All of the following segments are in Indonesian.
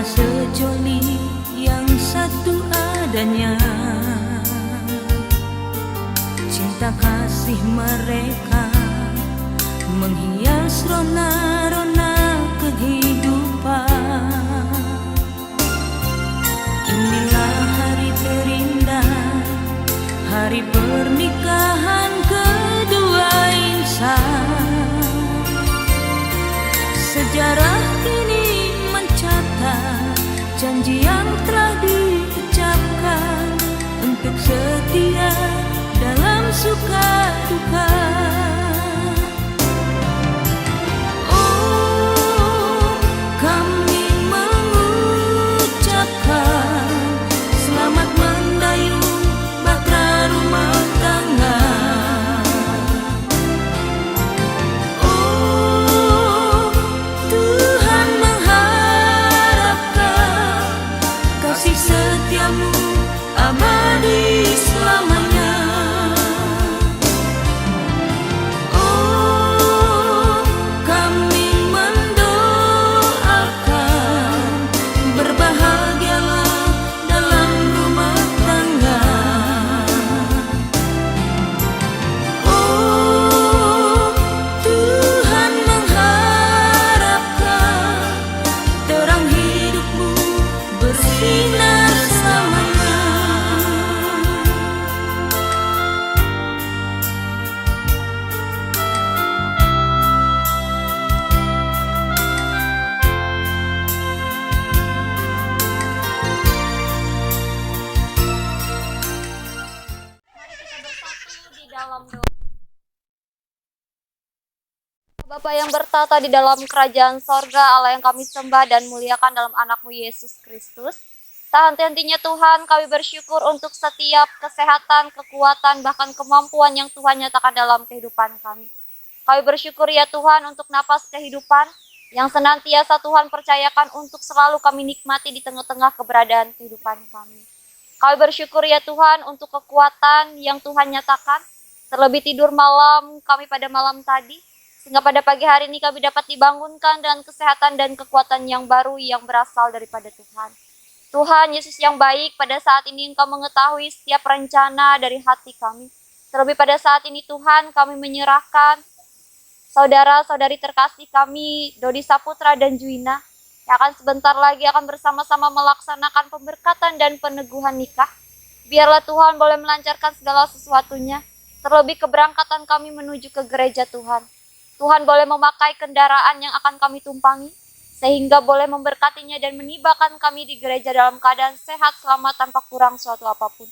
Jiwa sejoli yang satu adanya, cinta kasih mereka menghias rona-rona kehidupan. Inilah hari terindah, hari pernikahan kedua insan. Sejarah kini mencatat janji yang telah diucapkan untuk setia dalam suka duka. Oh, kami mengucapkan selamat mendayung bahtera rumah tangga. Oh, Tuhan mengharapkan kasih setiamu abadi selamanya. Oh, kami mendoakan berbahagialah dalam rumah tangga. Oh, Tuhan mengharapkan terang hidupmu bersinar selamanya. Di dalam doa. Bapa yang bertata di dalam kerajaan sorga, Allah yang kami sembah dan muliakan dalam anakmu Yesus Kristus. Tak henti-hentinya Tuhan, kami bersyukur untuk setiap kesehatan, kekuatan, bahkan kemampuan yang Tuhan nyatakan dalam kehidupan kami. Kami bersyukur ya Tuhan untuk napas kehidupan yang senantiasa Tuhan percayakan untuk selalu kami nikmati di tengah-tengah keberadaan kehidupan kami. Kami bersyukur ya Tuhan untuk kekuatan yang Tuhan nyatakan, terlebih tidur malam kami pada malam tadi, sehingga pada pagi hari ini kami dapat dibangunkan dengan kesehatan dan kekuatan yang baru yang berasal daripada Tuhan. Tuhan Yesus yang baik, pada saat ini Engkau mengetahui setiap rencana dari hati kami. Terlebih pada saat ini Tuhan, kami menyerahkan saudara-saudari terkasih kami, Dodi Saputra dan Juina, yang akan sebentar lagi akan bersama-sama melaksanakan pemberkatan dan peneguhan nikah. Biarlah Tuhan boleh melancarkan segala sesuatunya, terlebih keberangkatan kami menuju ke gereja Tuhan. Tuhan boleh memakai kendaraan yang akan kami tumpangi, sehingga boleh memberkatinya dan menibakan kami di gereja dalam keadaan sehat, selamat, tanpa kurang suatu apapun.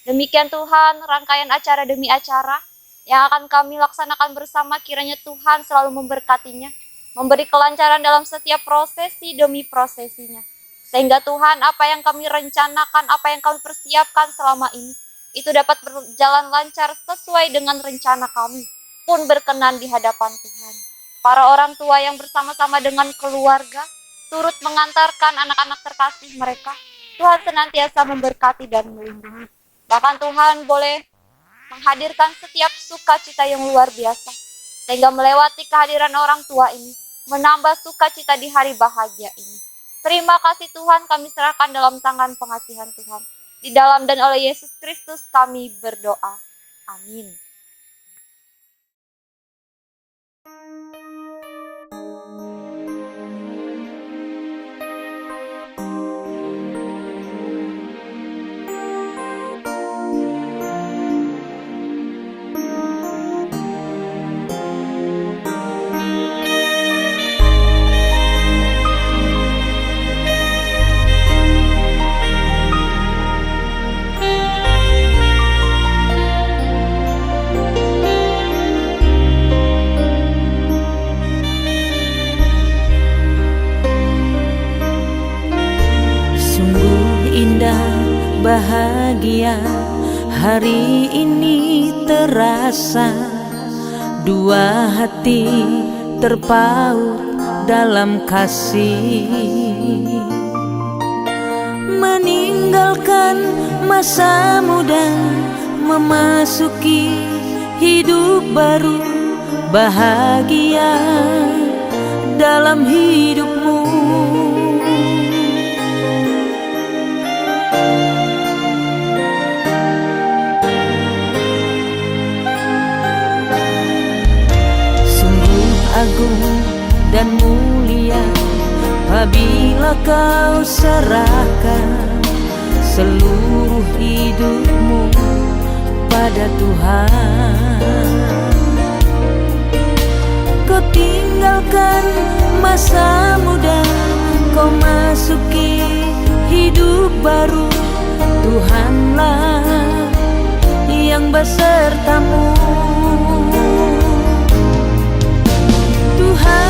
Demikian Tuhan, rangkaian acara demi acara yang akan kami laksanakan bersama, kiranya Tuhan selalu memberkatinya, memberi kelancaran dalam setiap prosesi demi prosesinya. Sehingga Tuhan, apa yang kami rencanakan, apa yang kami persiapkan selama ini, itu dapat berjalan lancar sesuai dengan rencana kami, pun berkenan di hadapan Tuhan. Para orang tua yang bersama-sama dengan keluarga, turut mengantarkan anak-anak terkasih mereka, Tuhan senantiasa memberkati dan melindungi. Bahkan Tuhan boleh menghadirkan setiap sukacita yang luar biasa, sehingga melewati kehadiran orang tua ini, menambah sukacita di hari bahagia ini. Terima kasih Tuhan, kami serahkan dalam tangan pengasihan Tuhan. Di dalam dan oleh Yesus Kristus kami berdoa. Amin. Bahagia hari ini terasa, dua hati terpaut dalam kasih, meninggalkan masa muda, memasuki hidup baru, bahagia dalam hidupmu. Apabila kau serahkan seluruh hidupmu pada Tuhan, kau tinggalkan masa muda, kau masuki hidup baru. Tuhanlah yang besertamu. Tuhan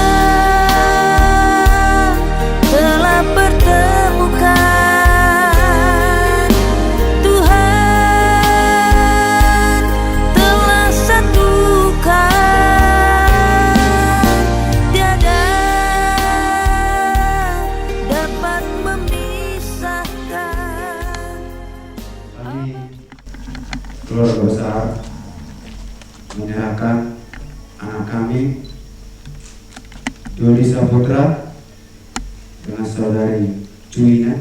telah pertemukan, Tuhan telah satukan, tiada dapat memisahkan. Kami keluarga besar menyerahkan anak kami Dodi Saputra dengan saudari Juina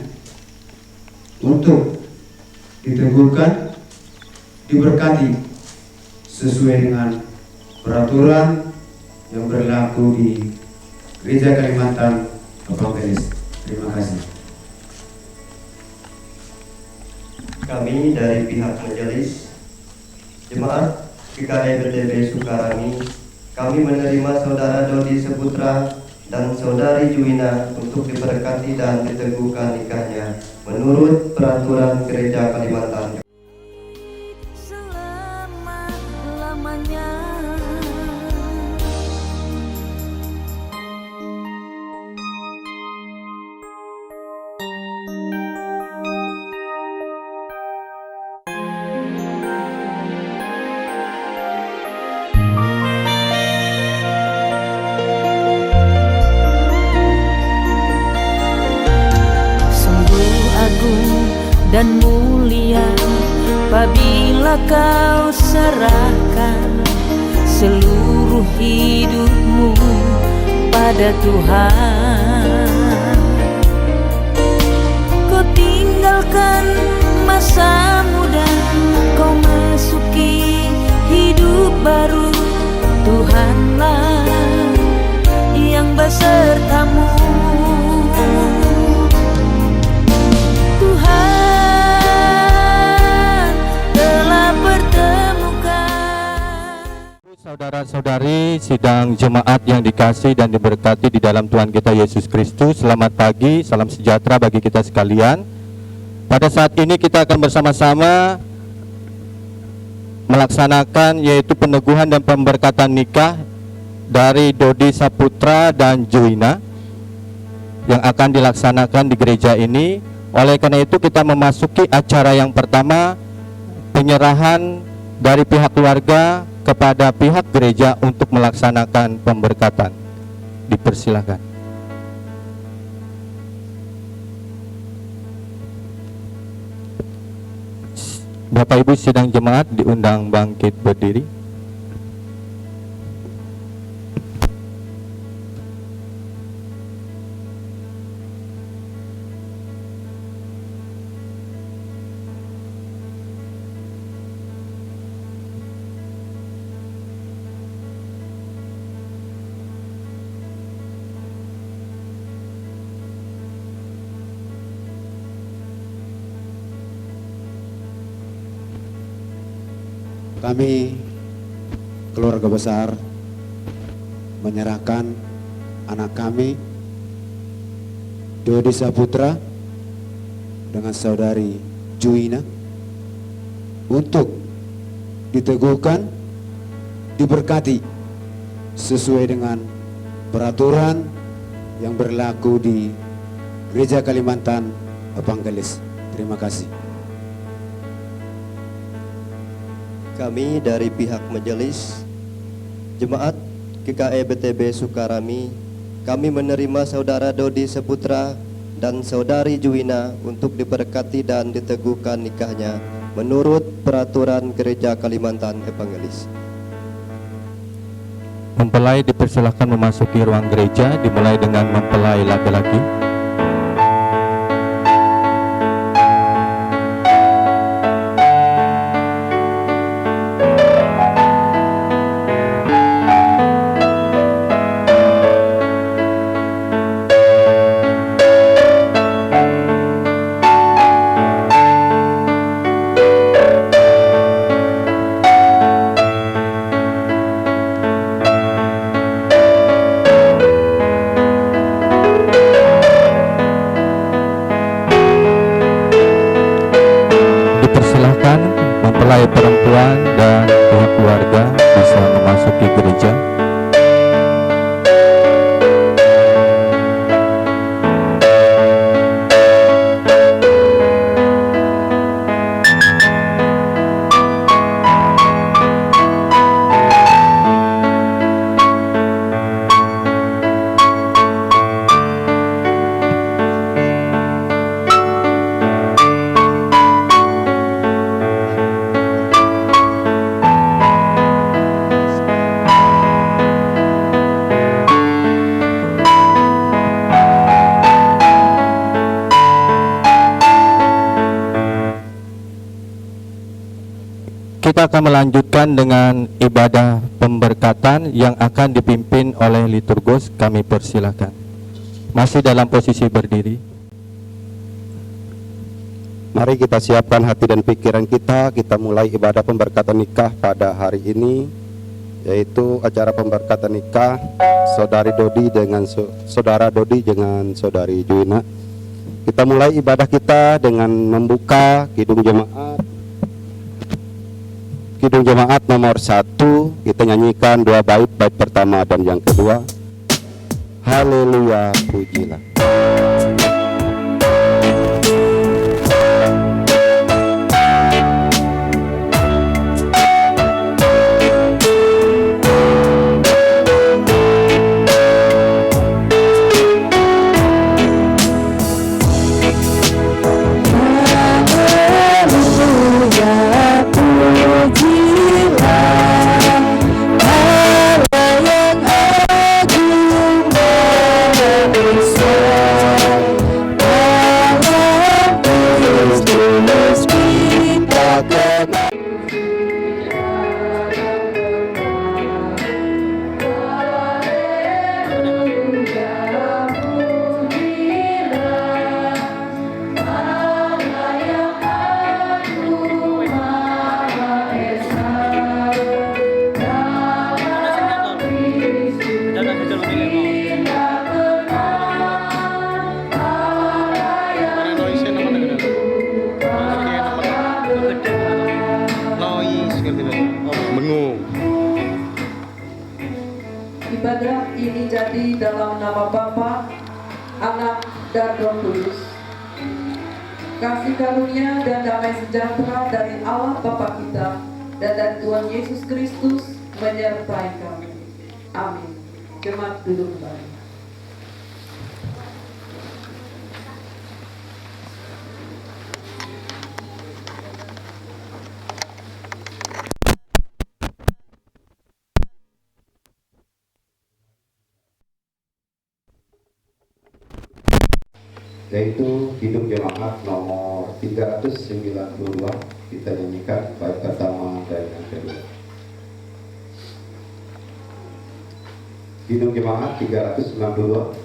untuk diteguhkan, diberkati sesuai dengan peraturan yang berlaku di Gereja Kalimantan Evangelis. Terima kasih. Kami dari pihak majelis Jemaat GKI BTB Sukarami, kami menerima Saudara Dodi Saputra dan Saudari Juina untuk diberkati dan diteguhkan nikahnya menurut peraturan Gereja Kalimantan. Selama-lamanya. Dan mulia apabila kau serahkan seluruh hidupmu pada Tuhan, kau tinggalkan masa muda, kau masuki hidup baru. Tuhanlah yang besertamu. Saudara-saudari sidang jemaat yang dikasih dan diberkati di dalam Tuhan kita Yesus Kristus, selamat pagi, salam sejahtera bagi kita sekalian. Pada saat ini kita akan bersama-sama melaksanakan yaitu peneguhan dan pemberkatan nikah dari Dodi Saputra dan Juina yang akan dilaksanakan di gereja ini. Oleh karena itu kita memasuki acara yang pertama, penyerahan dari pihak keluarga kepada pihak gereja untuk melaksanakan pemberkatan. Dipersilakan. Bapak Ibu sidang jemaat diundang bangkit berdiri. Kami keluarga besar menyerahkan anak kami Dodi Saputra dengan saudari Juina untuk diteguhkan, diberkati sesuai dengan peraturan yang berlaku di Gereja Kalimantan Evangelis. Terima kasih. Kami dari pihak majelis Jemaat GKI BTB Sukarami, kami menerima Saudara Dodi Saputra dan Saudari Juina untuk diberkati dan diteguhkan nikahnya menurut peraturan Gereja Kalimantan Evangelis. Mempelai dipersilakan memasuki ruang gereja, dimulai dengan mempelai laki-laki. kita akan melanjutkan dengan ibadah pemberkatan yang akan dipimpin oleh liturgus. Kami persilakan. Masih dalam posisi berdiri. Mari kita siapkan hati dan pikiran kita mulai ibadah pemberkatan nikah pada hari ini, yaitu acara pemberkatan nikah saudara Dodi dengan saudari Juina. Kita mulai ibadah kita dengan membuka Kidung Jemaat nomor 1. Kita nyanyikan 2 bait pertama dan yang kedua. Haleluya, pujilah. Ibadah ini jadi dalam nama Bapa, Anak, dan Roh Kudus. Kasih karunia dan damai sejahtera dari Allah Bapa kita dan dari Tuhan Yesus Kristus menyertai kami. Amin. Jemaat duduk kembali. Yaitu Kidung Jemaat nomor 392, kita nyanyikan bait pertama dan yang kedua. Kidung Jemaat 392.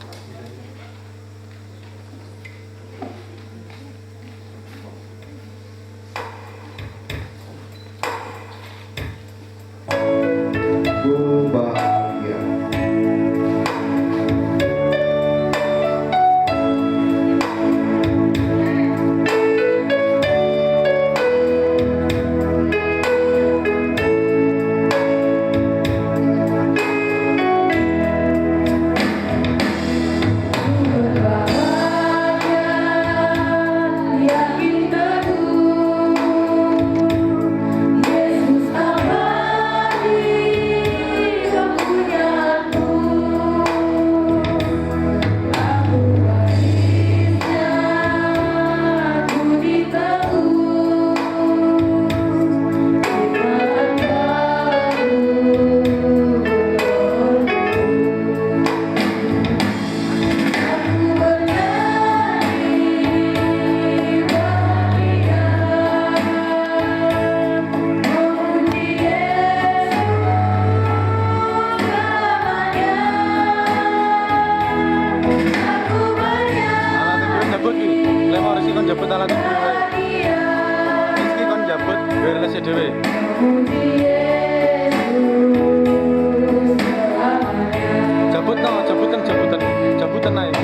Jabutan naik.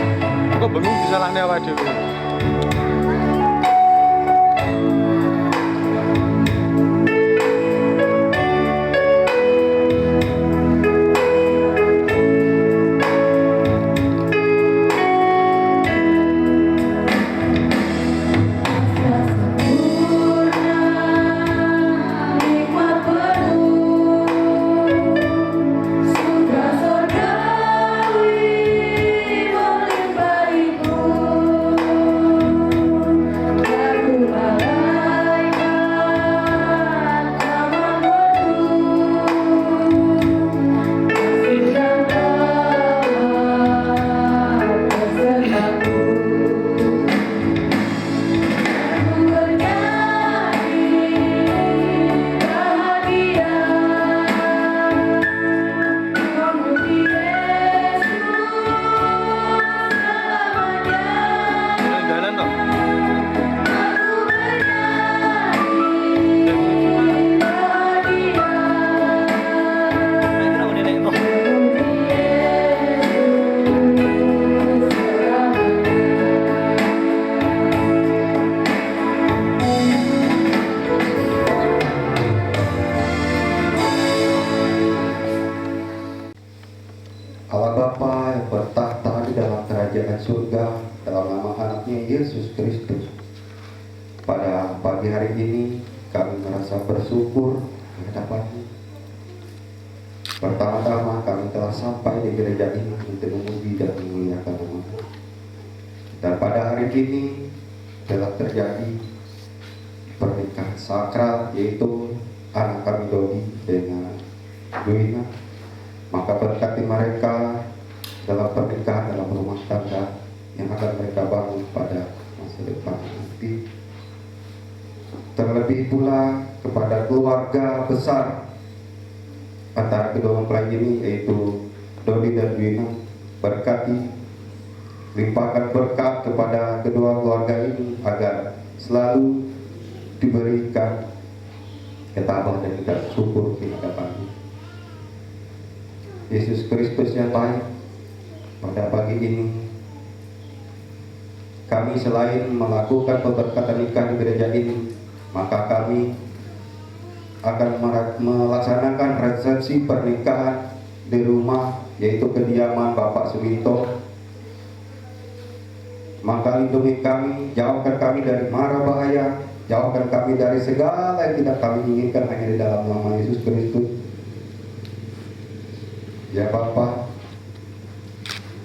Kok bengong disalahne awake dhewe. Surgawi melimpah ibu. surga dalam nama anaknya Yesus Kristus. Pada pagi hari ini kami merasa bersyukur di hadapan-Mu. Pertama-tama kami telah sampai di gereja ini untuk memuji dan memuliakan nama-Mu. Dan pada hari ini telah terjadi pernikahan sakral, yaitu anak kami Dodi dengan Juina. Maka berkati mereka dalam pernikahan, dalam rumah tangga yang akan mereka bangun pada masa depan nanti. Terlebih pula kepada keluarga besar antara kedua mempelai ini, yaitu Dodi dan Juina, berkati, limpahkan berkat kepada kedua keluarga ini agar selalu diberikan ketabahan dan kita syukur di hadapan-Mu. Yesus Kristus yang baik, pada pagi ini kami selain melakukan pemberkatan nikah di gereja ini, maka kami akan melaksanakan resepsi pernikahan di rumah, yaitu kediaman Bapak Suminto. Maka lindungi kami, jauhkan kami dari mara bahaya, jauhkan kami dari segala yang tidak kami inginkan, hanya di dalam nama Yesus Kristus. Ya Bapa,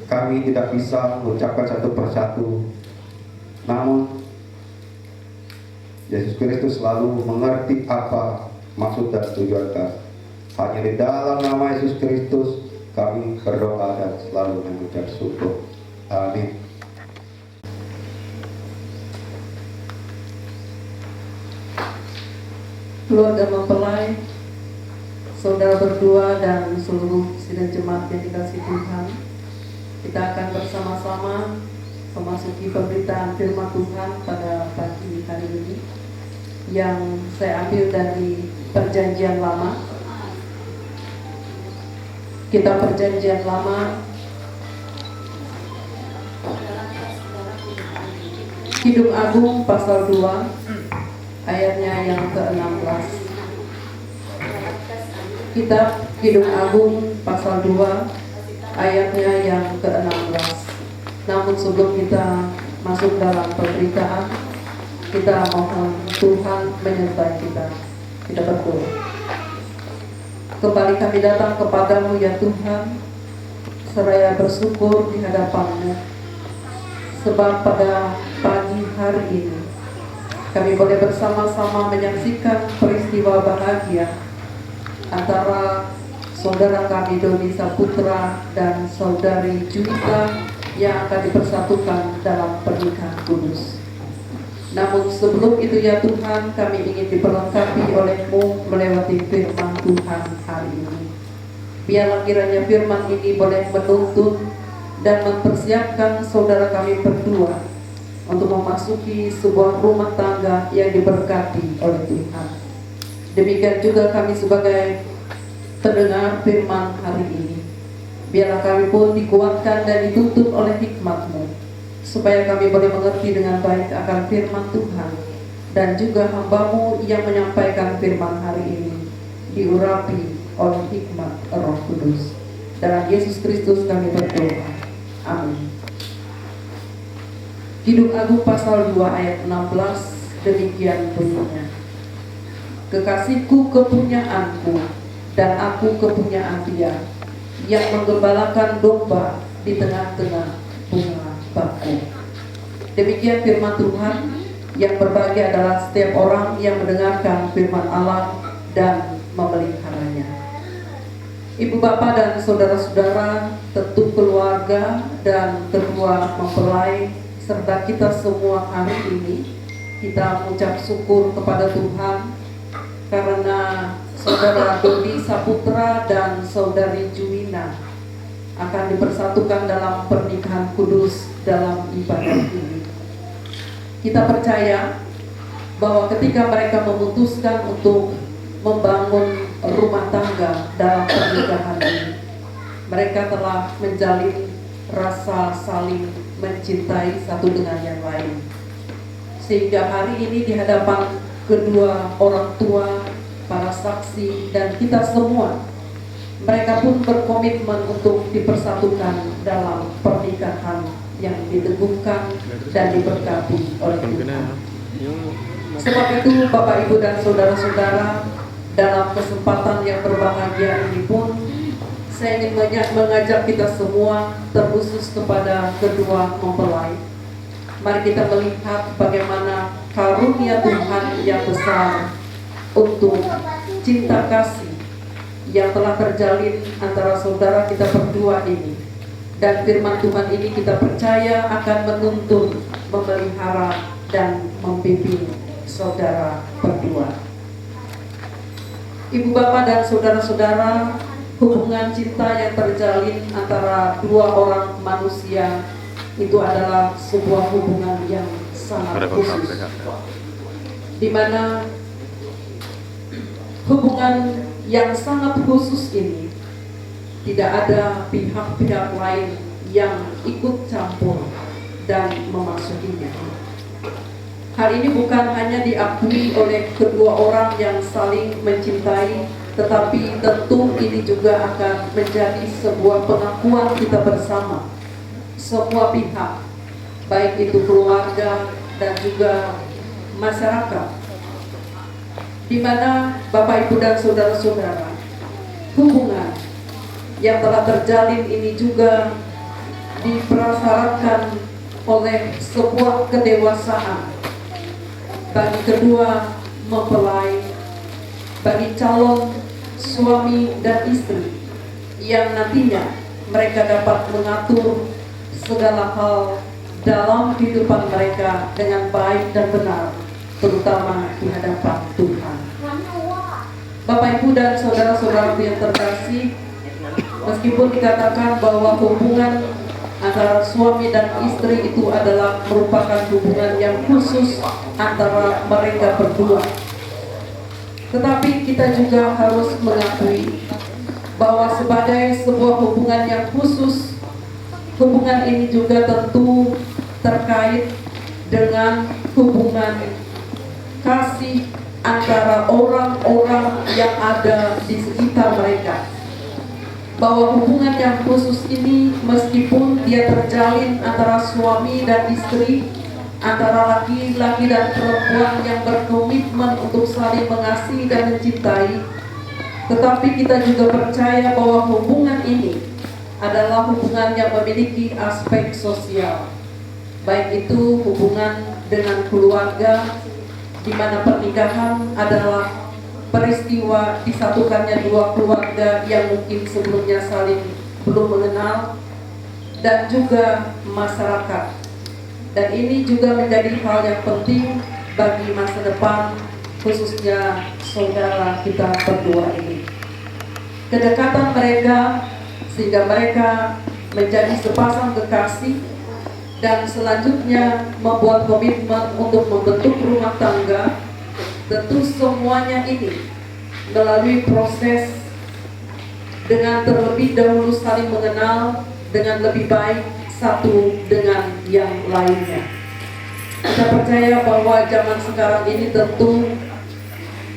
kami tidak bisa mengucapkan satu persatu, namun Yesus Kristus selalu mengerti apa maksud dan tujuan kami. Hanya di dalam nama Yesus Kristus kami berdoa dan selalu mengucap syukur. Amin. Keluarga mempelai, saudara berdua dan seluruh sidang jemaat yang dikasihi Tuhan, kita akan bersama-sama memasuki pemberitaan firman Tuhan pada pagi hari ini yang saya ambil dari Perjanjian Lama. Kita Perjanjian Lama, Kidung Agung pasal 2 ayatnya yang ke-16. Kitab Kidung Agung pasal 2 ayatnya yang ke-16. Namun sebelum kita masuk dalam pemberitaan, kita mohon Tuhan menyertai kita. Kita berdoa. Kembali kami datang kepadamu ya Tuhan, seraya bersyukur di hadapan-Mu, sebab pada pagi hari ini kami boleh bersama-sama menyaksikan peristiwa bahagia antara saudara kami Dodi Saputra dan saudari Juita yang akan dipersatukan dalam pernikahan kudus. Namun sebelum itu ya Tuhan, kami ingin diperlengkapi oleh-Mu melewati firman Tuhan hari ini. Biarlah kiranya firman ini boleh menuntun dan mempersiapkan saudara kami berdua untuk memasuki sebuah rumah tangga yang diberkati oleh Tuhan. Demikian juga kami sebagai pendengar firman hari ini. Biarlah kami pun dikuatkan dan dituntun oleh hikmat-Mu, supaya kami boleh mengerti dengan baik akan firman Tuhan, dan juga hamba-Mu yang menyampaikan firman hari ini diurapi oleh hikmat Roh Kudus. Dalam Yesus Kristus kami berdoa. Amin. Kidung Agung pasal 2 ayat 16 demikian bunyinya. Kekasihku kepunyaanku dan aku kepunyaan dia, yang menggembalakan domba di tengah-tengah bunga bakul. Demikian firman Tuhan. Yang berbahagia adalah setiap orang yang mendengarkan firman Allah dan memeliharanya. Ibu bapak dan saudara-saudara, tentu keluarga dan kedua mempelai serta kita semua hari ini, kita mengucap syukur kepada Tuhan karena saudara Dodi Saputra dan saudari Juina akan dipersatukan dalam pernikahan kudus dalam ibadah ini. Kita percaya bahwa ketika mereka memutuskan untuk membangun rumah tangga dalam pernikahan ini, mereka telah menjalin rasa saling mencintai satu dengan yang lain, sehingga hari ini di hadapan kedua orang tua, para saksi, dan kita semua, mereka pun berkomitmen untuk dipersatukan dalam pernikahan yang diteguhkan dan diberkati oleh Tuhan. Sebab itu Bapak Ibu dan saudara-saudara, dalam kesempatan yang berbahagia ini pun saya ingin mengajak kita semua, terkhusus kepada kedua mempelai. Mari kita melihat bagaimana karunia Tuhan yang besar untuk cinta kasih yang telah terjalin antara saudara kita berdua ini. Dan firman Tuhan ini kita percaya akan menuntun, memelihara, dan membimbing saudara berdua. Ibu bapak dan saudara-saudara, hubungan cinta yang terjalin antara dua orang manusia itu adalah sebuah hubungan yang sangat khusus, di mana hubungan yang sangat khusus ini tidak ada pihak-pihak lain yang ikut campur dan memasukinya. Hal ini bukan hanya diakui oleh kedua orang yang saling mencintai, tetapi tentu ini juga akan menjadi sebuah pengakuan kita bersama, semua pihak, baik itu keluarga dan juga masyarakat, di mana Bapak Ibu dan saudara-saudara, hubungan yang telah terjalin ini juga dipersyaratkan oleh sebuah kedewasaan bagi kedua mempelai, bagi calon suami dan istri, yang nantinya mereka dapat mengatur segala hal dalam kehidupan mereka dengan baik dan benar, terutama di hadapan Tuhan. Bapak Ibu dan saudara-saudara yang terkasih, meskipun dikatakan bahwa hubungan antara suami dan istri itu adalah merupakan hubungan yang khusus antara mereka berdua, tetapi kita juga harus mengakui bahwa sebagai sebuah hubungan yang khusus, hubungan ini juga tentu terkait dengan hubungan kasih antara orang-orang yang ada di sekitar mereka. Bahwa hubungan yang khusus ini, meskipun dia terjalin antara suami dan istri, antara laki-laki dan perempuan yang berkomitmen untuk saling mengasihi dan mencintai, tetapi kita juga percaya bahwa hubungan ini adalah hubungan yang memiliki aspek sosial, baik itu hubungan dengan keluarga, di mana pernikahan adalah peristiwa disatukannya dua keluarga yang mungkin sebelumnya saling belum mengenal, dan juga masyarakat. Dan ini juga menjadi hal yang penting bagi masa depan, khususnya saudara kita berdua ini. Kedekatan mereka sehingga mereka menjadi sepasang kekasih, dan selanjutnya membuat komitmen untuk membentuk rumah tangga. Tentu semuanya ini melalui proses dengan terlebih dahulu saling mengenal dengan lebih baik satu dengan yang lainnya. Kita percaya bahwa zaman sekarang ini tentu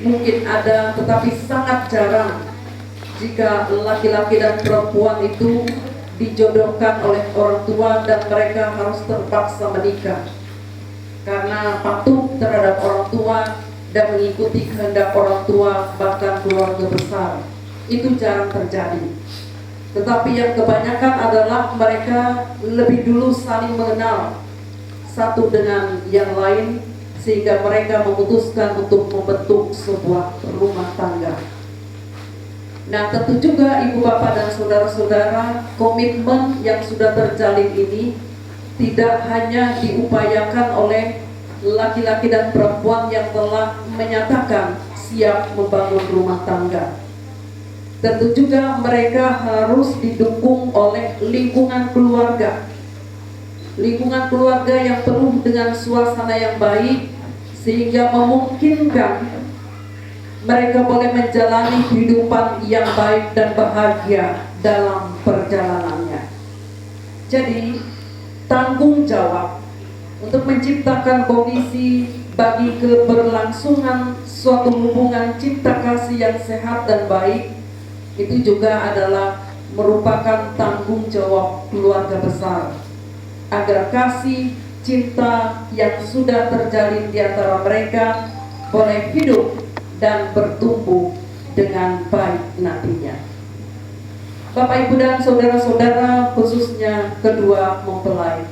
mungkin ada, tetapi sangat jarang jika laki-laki dan perempuan itu dijodohkan oleh orang tua dan mereka harus terpaksa menikah karena patuh terhadap orang tua dan mengikuti kehendak orang tua, bahkan keluarga besar. Itu jarang terjadi. Tetapi yang kebanyakan adalah mereka lebih dulu saling mengenal satu dengan yang lain, sehingga mereka memutuskan untuk membentuk sebuah rumah tangga. Nah, tentu juga ibu bapak dan saudara-saudara, komitmen yang sudah terjalin ini tidak hanya diupayakan oleh laki-laki dan perempuan yang telah menyatakan siap membangun rumah tangga. Tentu juga mereka harus didukung oleh lingkungan keluarga. Lingkungan keluarga yang penuh dengan suasana yang baik, sehingga memungkinkan mereka boleh menjalani kehidupan yang baik dan bahagia dalam perjalanannya. Jadi, tanggung jawab untuk menciptakan kondisi bagi keberlangsungan suatu hubungan cinta kasih yang sehat dan baik, itu juga adalah merupakan tanggung jawab keluarga besar. agar kasih cinta yang sudah terjalin di antara mereka boleh hidup dan bertumbuh dengan baik nantinya. Bapak, Ibu, dan saudara-saudara, khususnya kedua mempelai,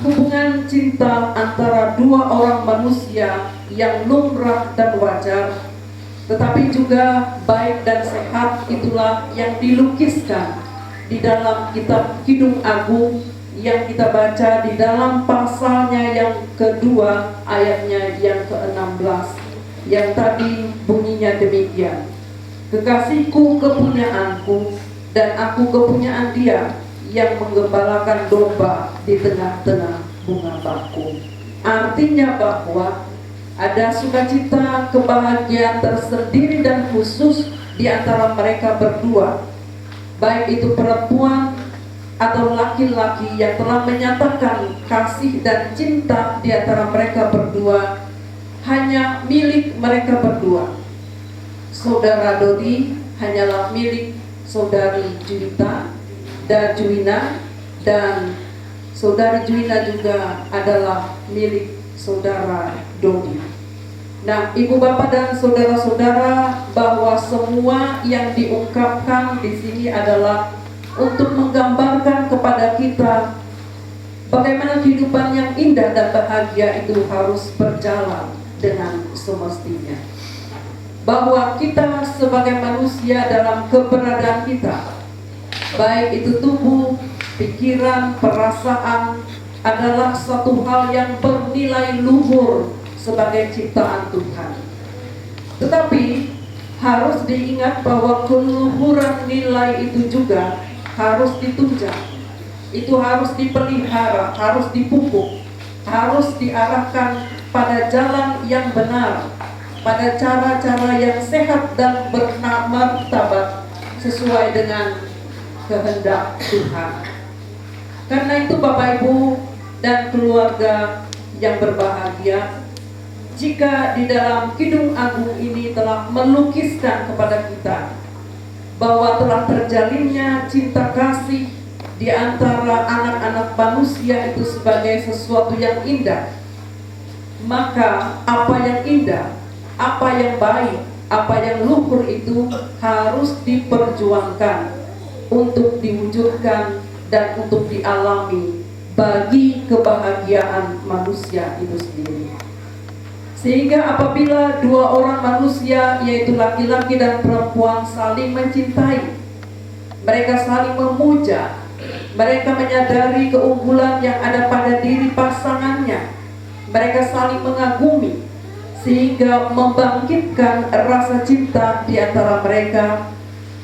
hubungan cinta antara dua orang manusia yang lumrah dan wajar, tetapi juga baik dan sehat, itulah yang dilukiskan di dalam kitab Kidung Agung yang kita baca di dalam pasalnya yang kedua, ayatnya yang ke-16, yang tadi bunyinya demikian: kekasihku kepunyaanku, dan aku kepunyaan dia yang menggembalakan domba di tengah-tengah bunga bakung. Artinya bahwa ada sukacita, kebahagiaan tersendiri dan khusus di antara mereka berdua, baik itu perempuan atau laki-laki, yang telah menyatakan kasih dan cinta di antara mereka berdua hanya milik mereka berdua. Saudara Dodi hanyalah milik saudari Juwina, dan saudari Juwina juga adalah milik saudara Dodi. Nah, Ibu, Bapak, dan saudara-saudara, bahwa semua yang diungkapkan di sini adalah untuk menggambarkan kepada kita bagaimana kehidupan yang indah dan bahagia itu harus berjalan dengan semestinya. Bahwa kita sebagai manusia dalam keberadaan kita, baik itu tubuh, pikiran, perasaan, adalah satu hal yang bernilai luhur sebagai ciptaan Tuhan. Tetapi harus diingat bahwa keluhuran nilai itu juga harus ditunjang, itu harus dipelihara, harus dipupuk, harus diarahkan pada jalan yang benar, pada cara-cara yang sehat dan bermartabat sesuai dengan kehendak Tuhan. Karena itu Bapak, Ibu, dan keluarga yang berbahagia, jika di dalam Kidung Agung ini telah melukiskan kepada kita bahwa telah terjalinnya cinta kasih di antara anak-anak manusia itu sebagai sesuatu yang indah, maka apa yang indah, apa yang baik, apa yang luhur itu harus diperjuangkan untuk diwujudkan dan untuk dialami bagi kebahagiaan manusia itu sendiri. Sehingga apabila dua orang manusia, yaitu laki-laki dan perempuan, saling mencintai, mereka saling memuja, mereka menyadari keunggulan yang ada pada diri pasangannya, mereka saling mengagumi, sehingga membangkitkan rasa cinta di antara mereka,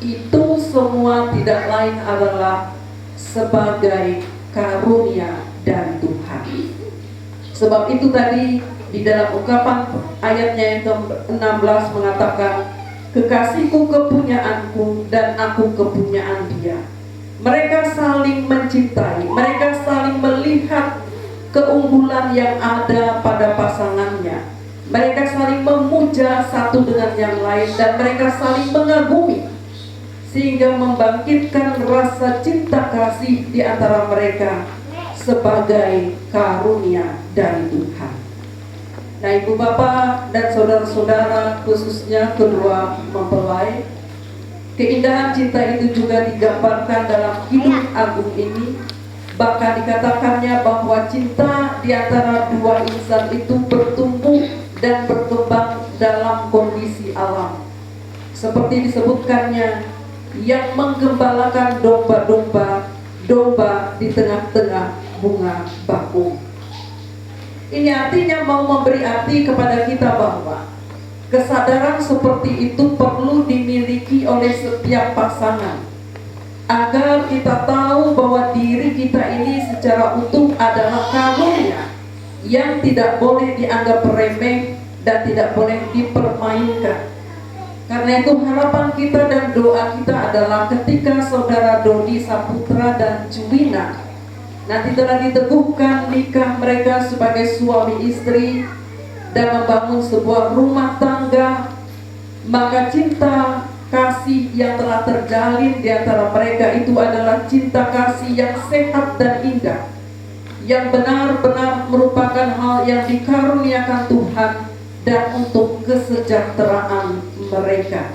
itu semua tidak lain adalah sebagai karunia dari Tuhan. Sebab itu tadi di dalam ungkapan ayatnya yang ke-16 mengatakan, kekasihku kepunyaanku dan aku kepunyaan dia. Mereka saling mencintai, mereka saling melihat keunggulan yang ada pada pasangannya, mereka saling memuja satu dengan yang lain, dan mereka saling mengagumi, sehingga membangkitkan rasa cinta kasih di antara mereka sebagai karunia dari Tuhan. Nah, Ibu, Bapak, dan saudara-saudara, khususnya kedua mempelai, keindahan cinta itu juga digambarkan dalam Kidung Agung ini. Bahkan dikatakannya bahwa cinta di antara dua insan itu bertumbuh dan berkembang dalam kondisi alam, seperti disebutkannya, yang menggembalakan domba di tengah-tengah bunga bakung. Ini artinya mau memberi arti kepada kita bahwa kesadaran seperti itu perlu dimiliki oleh setiap pasangan, agar kita tahu bahwa diri kita ini secara utuh adalah karunia yang tidak boleh dianggap remeh dan tidak boleh dipermainkan. Karena itu harapan kita dan doa kita adalah ketika saudara Dodi Saputra dan Juwina nanti telah diteguhkan nikah mereka sebagai suami istri dan membangun sebuah rumah tangga, maka cinta kasih yang telah terjalin di antara mereka itu adalah cinta kasih yang sehat dan indah, yang benar-benar merupakan hal yang dikaruniakan Tuhan dan untuk kesejahteraan mereka.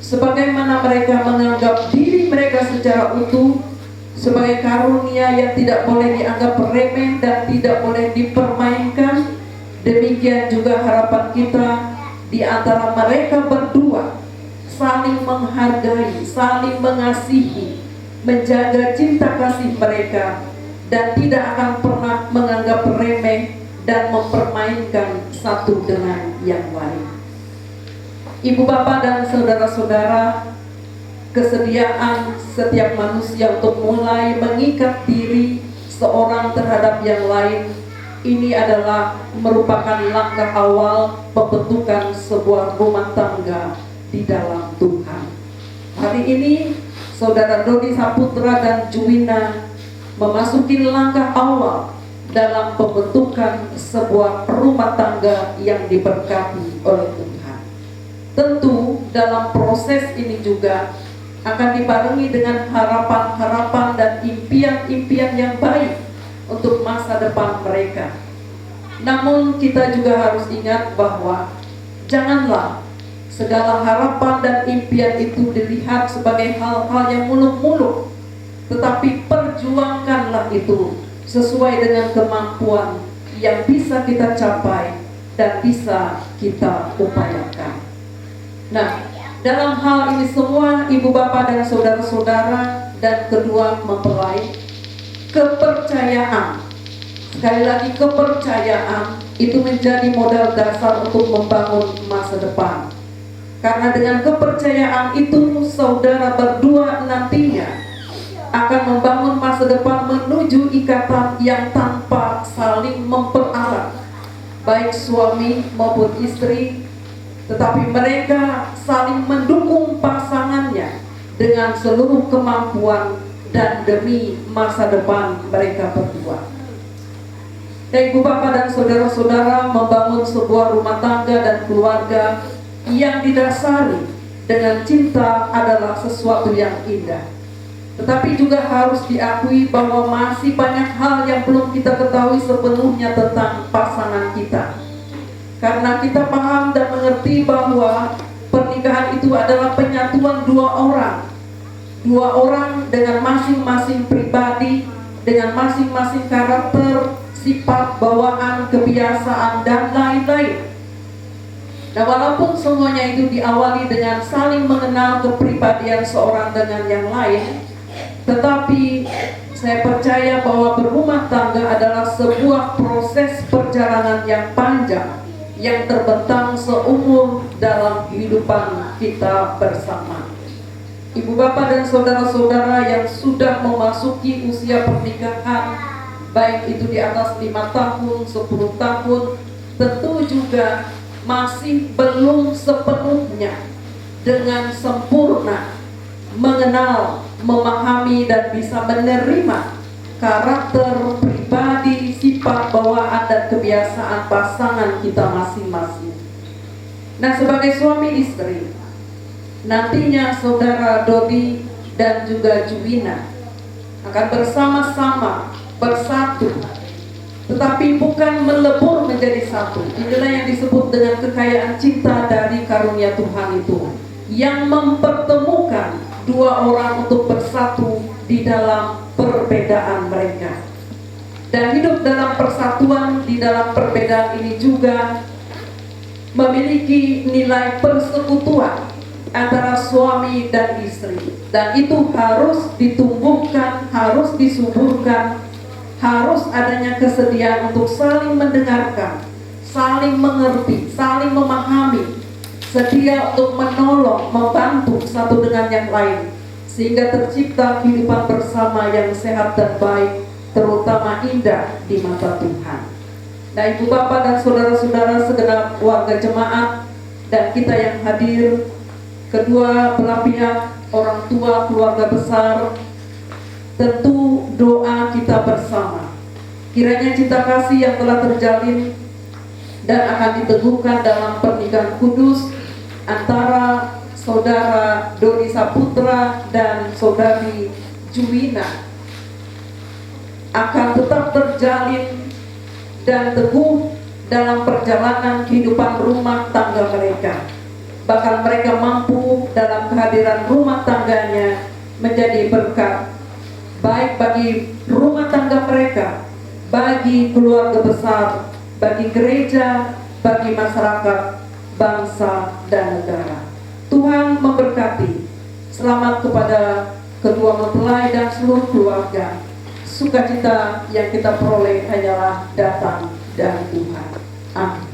Sebagaimana mereka menganggap diri mereka secara utuh sebagai karunia yang tidak boleh dianggap remeh dan tidak boleh dipermainkan, demikian juga harapan kita di antara mereka berdua saling menghargai, saling mengasihi, menjaga cinta kasih mereka, dan tidak akan pernah menganggap remeh dan mempermainkan satu dengan yang lain. Ibu bapak dan saudara-saudara, kesediaan setiap manusia untuk mulai mengikat diri seorang terhadap yang lain, ini adalah merupakan langkah awal pembentukan sebuah rumah tangga di dalam Tuhan. Hari ini Saudara Dodi Saputra dan Juwina memasuki langkah awal dalam pembentukan sebuah rumah tangga yang diberkati oleh Tuhan. Tentu dalam proses ini juga akan dibarengi dengan harapan-harapan dan impian-impian yang baik untuk masa depan mereka. Namun kita juga harus ingat bahwa janganlah segala harapan dan impian itu dilihat sebagai hal-hal yang muluk-muluk, tetapi perjuangkanlah itu sesuai dengan kemampuan yang bisa kita capai dan bisa kita upayakan. Nah, dalam hal ini semua ibu bapak dan saudara-saudara dan kedua mempelai, kepercayaan, sekali lagi kepercayaan itu menjadi modal dasar untuk membangun masa depan. Karena dengan kepercayaan itu saudara berdua nantinya akan membangun masa depan menuju ikatan yang tanpa saling memperalat, baik suami maupun istri, tetapi mereka saling mendukung pasangannya dengan seluruh kemampuan dan demi masa depan mereka berdua. Ibu bapak dan saudara-saudara, membangun sebuah rumah tangga dan keluarga yang didasari dengan cinta adalah sesuatu yang indah. Tetapi juga harus diakui bahwa masih banyak hal yang belum kita ketahui sepenuhnya tentang pasangan kita. Karena kita paham dan mengerti bahwa pernikahan itu adalah penyatuan dua orang dengan masing-masing pribadi, dengan masing-masing karakter, sifat, bawaan, kebiasaan, dan lain-lain. Nah, walaupun semuanya itu diawali dengan saling mengenal kepribadian seorang dengan yang lain, tetapi saya percaya bahwa berumah tangga adalah sebuah proses perjalanan yang panjang yang terbentang seumur dalam kehidupan kita bersama. Ibu bapak dan saudara-saudara yang sudah memasuki usia pernikahan, baik itu di atas 5 tahun, 10 tahun, tentu juga masih belum sepenuhnya dengan sempurna mengenal, memahami, dan bisa menerima karakter, pribadi, sifat, bawaan, dan kebiasaan pasangan kita masing-masing. Nah, sebagai suami istri, nantinya saudara Dodi dan juga Juwina akan bersama-sama bersatu, tetapi bukan melebur menjadi satu. Inilah yang disebut dengan kekayaan cinta dari karunia Tuhan itu, yang mempertemukan dua orang untuk bersatu di dalam perbedaan mereka. Dan hidup dalam persatuan di dalam perbedaan ini juga memiliki nilai persekutuan antara suami dan istri. Dan itu harus ditumbuhkan, harus disuburkan, harus adanya kesediaan untuk saling mendengarkan, saling mengerti, saling memahami, sedia untuk menolong, membantu satu dengan yang lain, sehingga tercipta kehidupan bersama yang sehat dan baik, terutama indah di mata Tuhan. Nah, ibu bapak dan saudara-saudara segenap warga jemaat dan kita yang hadir, kedua belah pihak, orang tua, keluarga besar, tentu doa kita bersama, kiranya cinta kasih yang telah terjalin dan akan diteguhkan dalam pernikahan kudus antara saudara Dodi Saputra dan saudari Juwina akan tetap terjalin dan teguh dalam perjalanan kehidupan rumah tangga mereka. Bahkan mereka mampu dalam kehadiran rumah tangganya menjadi berkat, baik bagi rumah tangga mereka, bagi keluarga besar, bagi gereja, bagi masyarakat, bangsa, dan negara. Tuhan memberkati. Selamat kepada kedua mempelai dan seluruh keluarga. Sukacita yang kita peroleh hanyalah datang dari Tuhan. Amin.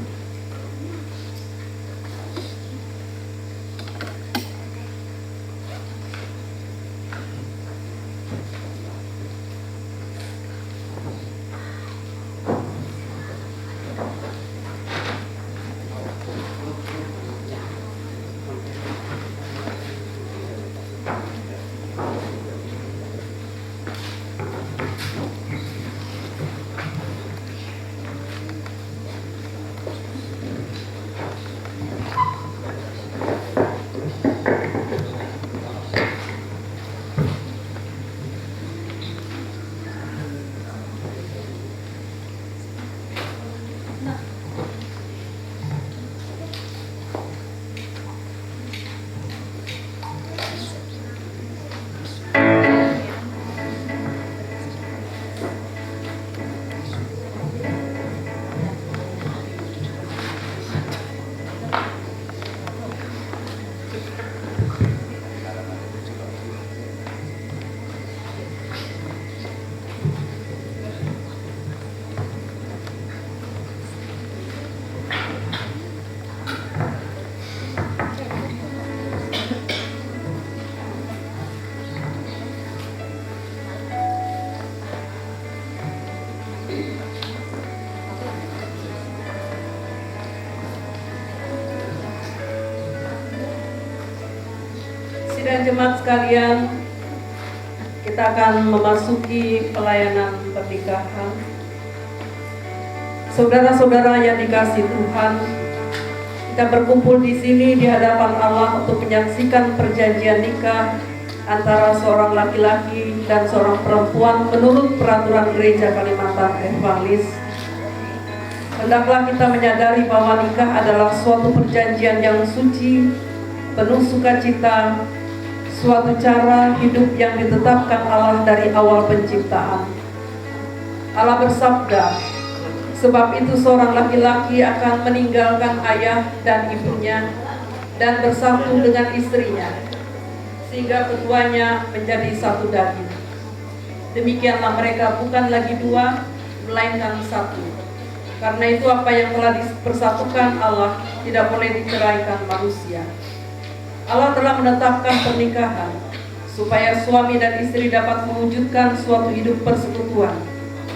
Sidang jemaat sekalian, kita akan memasuki pelayanan pernikahan. Saudara-saudara yang dikasihi Tuhan, kita berkumpul di sini di hadapan Allah untuk menyaksikan perjanjian nikah antara seorang laki-laki dan seorang perempuan menurut peraturan Gereja Kalimantan Evangelis. Hendaklah kita menyadari bahwa nikah adalah suatu perjanjian yang suci, penuh sukacita, suatu cara hidup yang ditetapkan Allah dari awal penciptaan. Allah bersabda, sebab itu seorang laki-laki akan meninggalkan ayah dan ibunya dan bersatu dengan istrinya, sehingga keduanya menjadi satu daging. Demikianlah mereka bukan lagi dua, melainkan satu. Karena itu apa yang telah dipersatukan Allah tidak boleh diceraikan manusia. Allah telah menetapkan pernikahan supaya suami dan istri dapat mewujudkan suatu hidup persekutuan,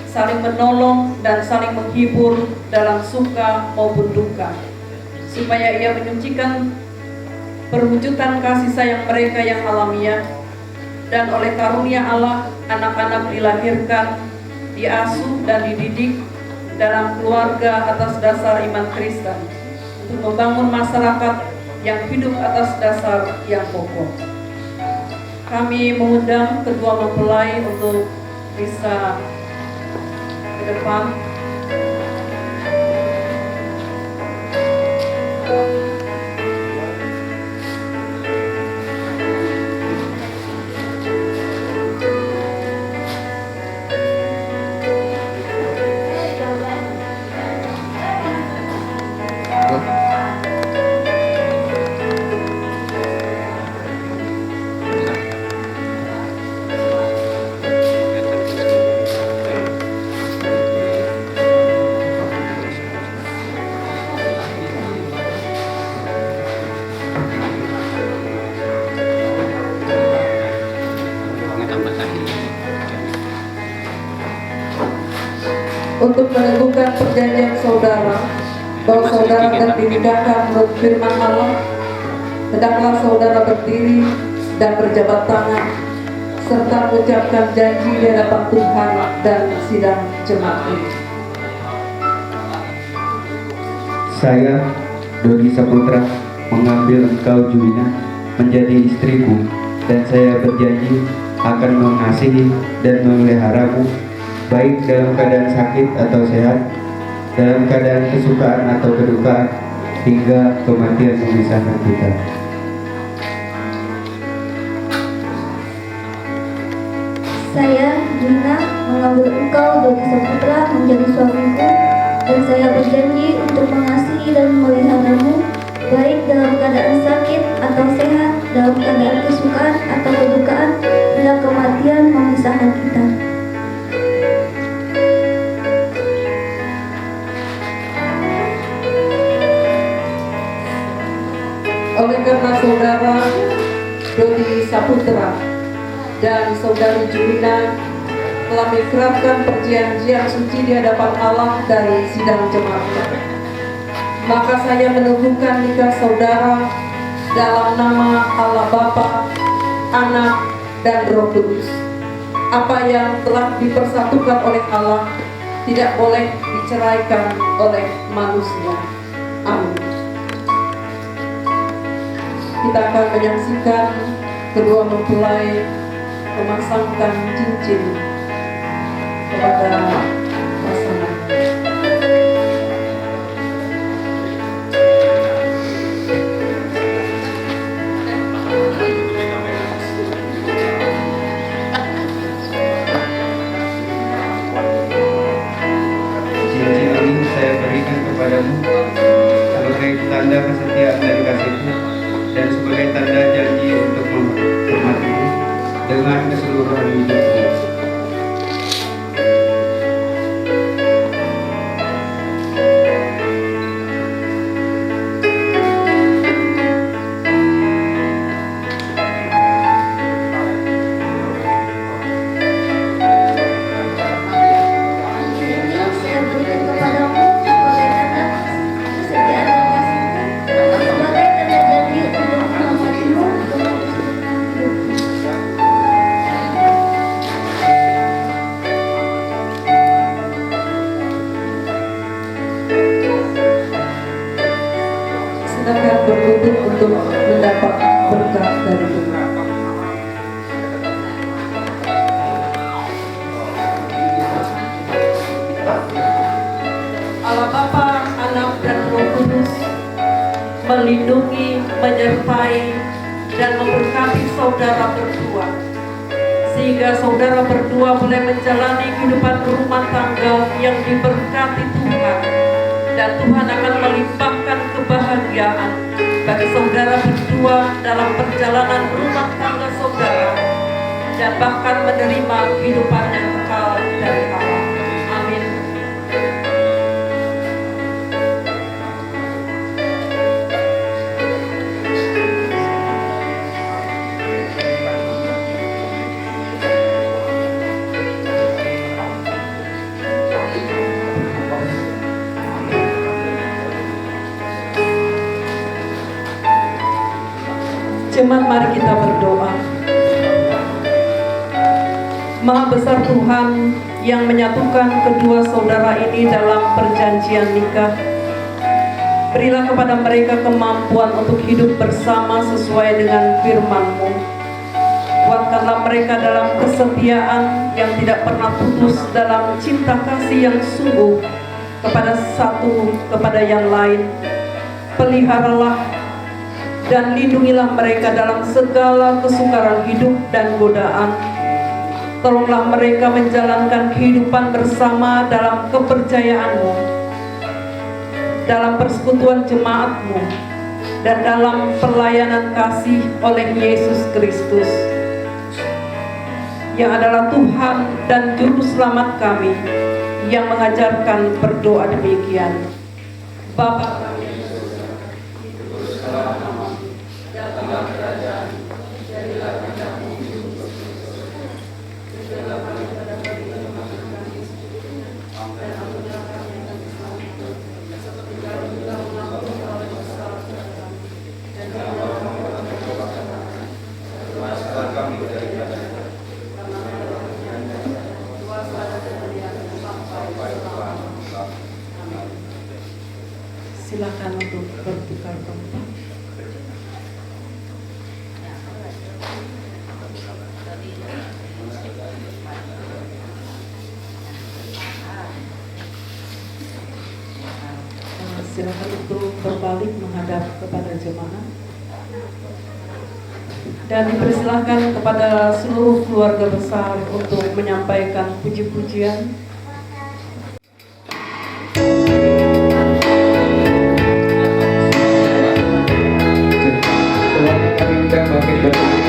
saling menolong dan saling menghibur dalam suka maupun duka, supaya ia menyucikan perwujudan kasih sayang mereka yang alamiah, dan oleh karunia Allah anak-anak dilahirkan, diasuh dan dididik dalam keluarga atas dasar iman Kristen untuk membangun masyarakat yang hidup atas dasar yang kokoh. Kami mengundang kedua mempelai untuk bisa ke depan. Untuk meneguhkan perjanjian saudara bahwa saudara akan dinikahkan menurut firman Allah, hendaklah saudara berdiri dan berjabat tangan serta mengucapkan janji di hadapan Tuhan dan sidang jemaat ini. Saya, Dodi Saputra, mengambil engkau Juwina menjadi istriku, dan saya berjanji akan mengasihi dan memeliharamu baik dalam keadaan sakit atau sehat, dalam keadaan kesukaan atau kedukaan, hingga kematian memisahkan kita. Saya, Gina, mengambil engkau Dodi Saputra menjadi suamiku, dan saya berjanji untuk mengasihi dan memeliharamu, baik dalam keadaan sakit atau sehat, dalam keadaan kesukaan atau kedukaan, hingga kematian memisahkan kita. Oleh karena saudara Dodi Saputra dan saudari Juwina telah mengikrarkan perjanjian suci di hadapan Allah dari sidang jemaat, maka saya menubuhkan nikah saudara dalam nama Allah Bapa, Anak, dan Roh Kudus. Apa yang telah dipersatukan oleh Allah tidak boleh diceraikan oleh manusia. Amin. Kita akan menyaksikan kedua mempelai memasangkan cincin kepada pasangan. Cincin ini saya berikan kepadamu sebagai tanda kesetiaan dan kasihku, dan sebagai tanda janji untuk menghormatimu dengan keseluruhan hidupku. Saya berikan kepadamu sebagai tanda kesetiaan dan kasihku, dan sebagai tanda janji untuk menghormatimu dengan keseluruhan hidupku. Silakan berlutut untuk mendapat berkat dari Tuhan. Allah Bapa, Anak, dan Roh Kudus melindungi, menyertai, dan memberkati saudara berdua, sehingga saudara berdua boleh menjalani kehidupan rumah tangga yang diberkati Tuhan, dan Tuhan akan melimpahkan kebahagiaan bagi saudara berdua dalam perjalanan rumah tangga saudara, dan bahkan menerima kehidupan yang kekal dari Allah. Amin. Jemaat, mari kita berdoa. Maha besar Tuhan yang menyatukan kedua saudara ini dalam perjanjian nikah, berilah kepada mereka kemampuan untuk hidup bersama sesuai dengan firman-Mu. Kuatkanlah mereka dalam kesetiaan yang tidak pernah putus, dalam cinta kasih yang sungguh kepada satu kepada yang lain. Peliharalah dan lindungilah mereka dalam segala kesukaran hidup dan godaan. Tolonglah mereka menjalankan kehidupan bersama dalam kepercayaan-Mu, dalam persekutuan jemaat-Mu, dan dalam pelayanan kasih oleh Yesus Kristus, yang adalah Tuhan dan Juru Selamat kami, yang mengajarkan berdoa demikian. Bapa kami, silakan untuk bertukar tempat. Silakan untuk berbalik menghadap kepada jemaat. Dan dipersilahkan kepada seluruh keluarga besar untuk menyampaikan puji-pujian. Semuanya kami undang bangkit berdiri.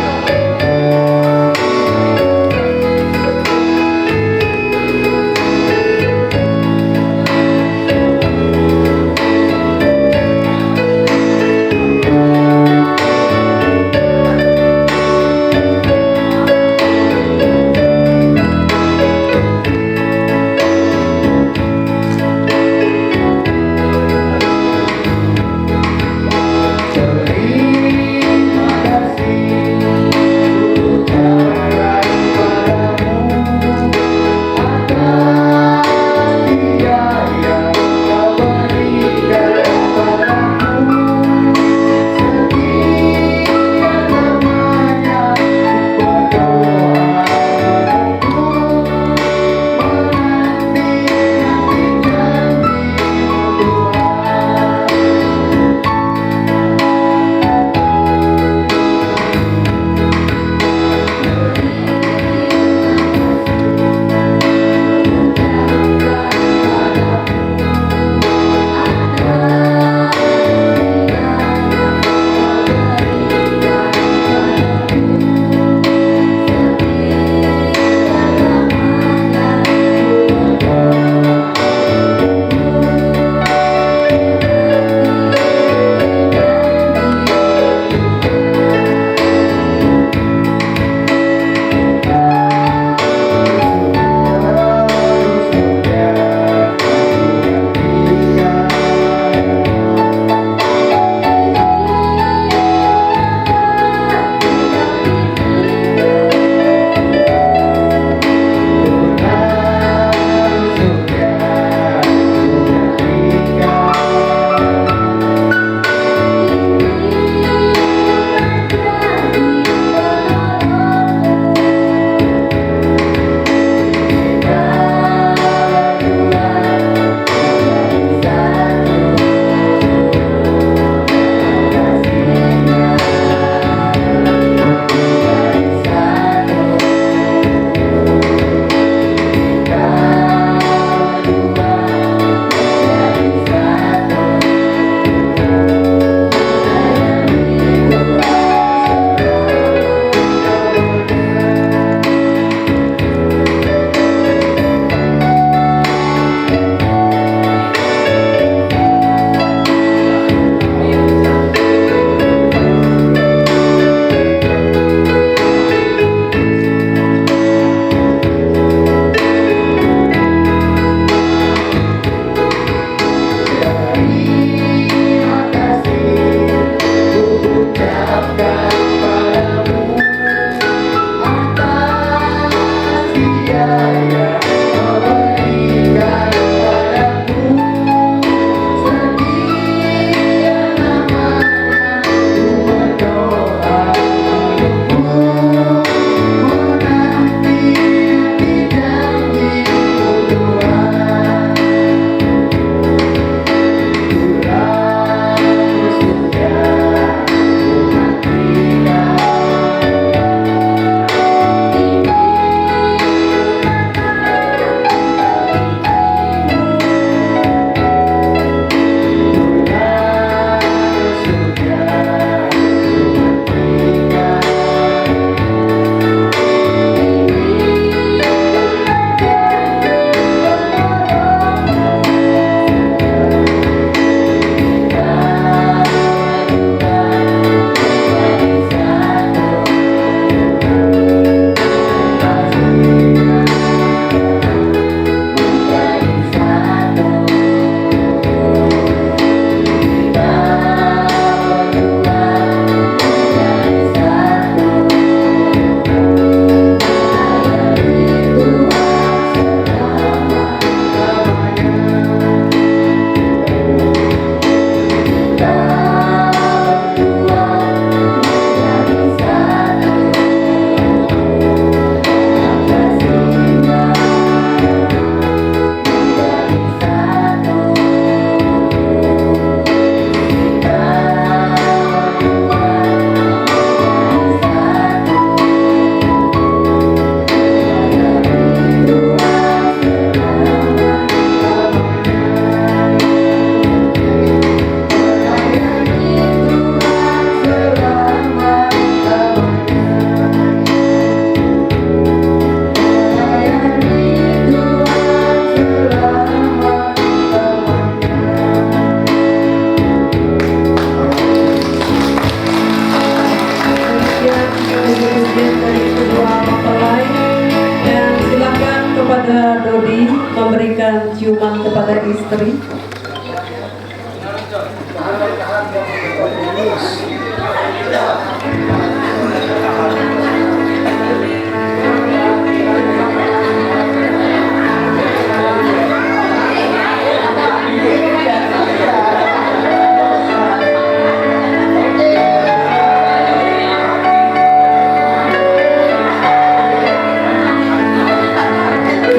Mantri.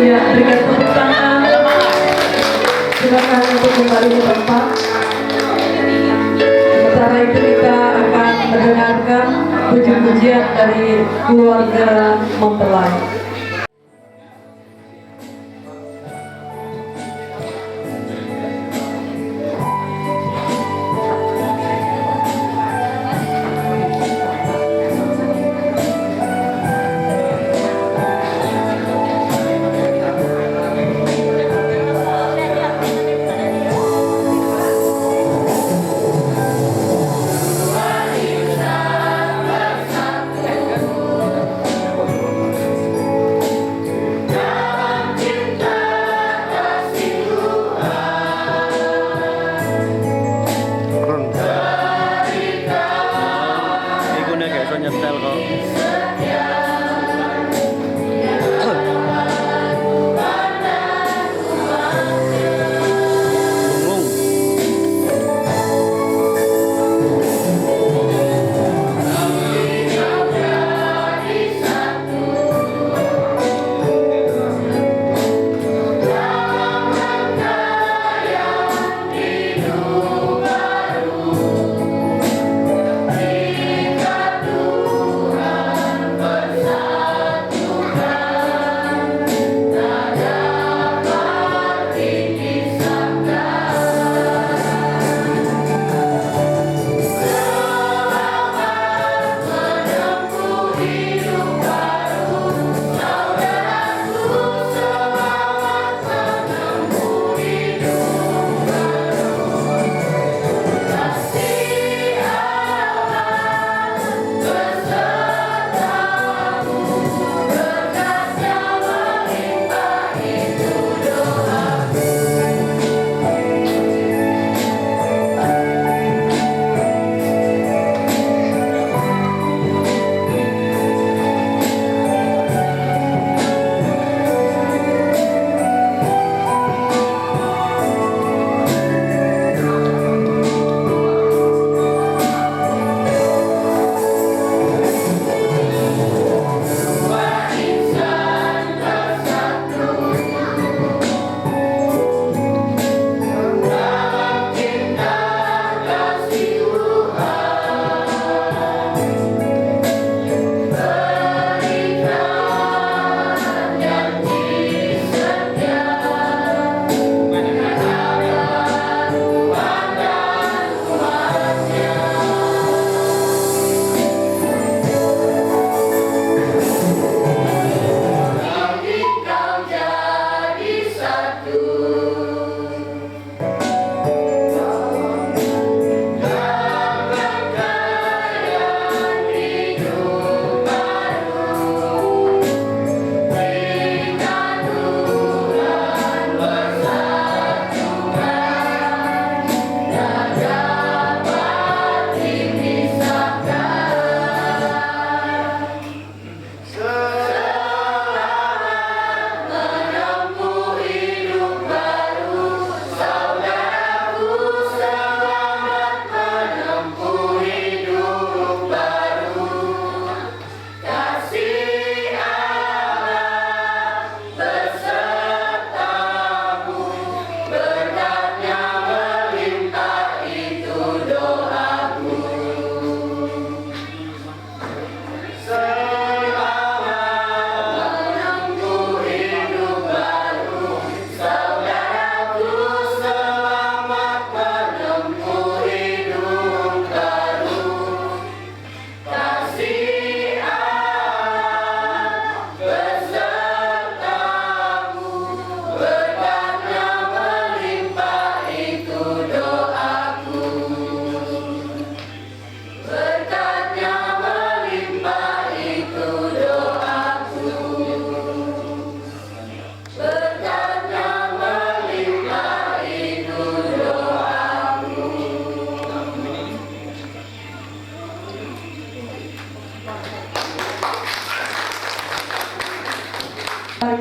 Ya, berikan tepuk tangan. Silakan untuk kembali ke tempat. Sementara itu kita akan mendengarkan puji-pujian dari keluarga mempelai.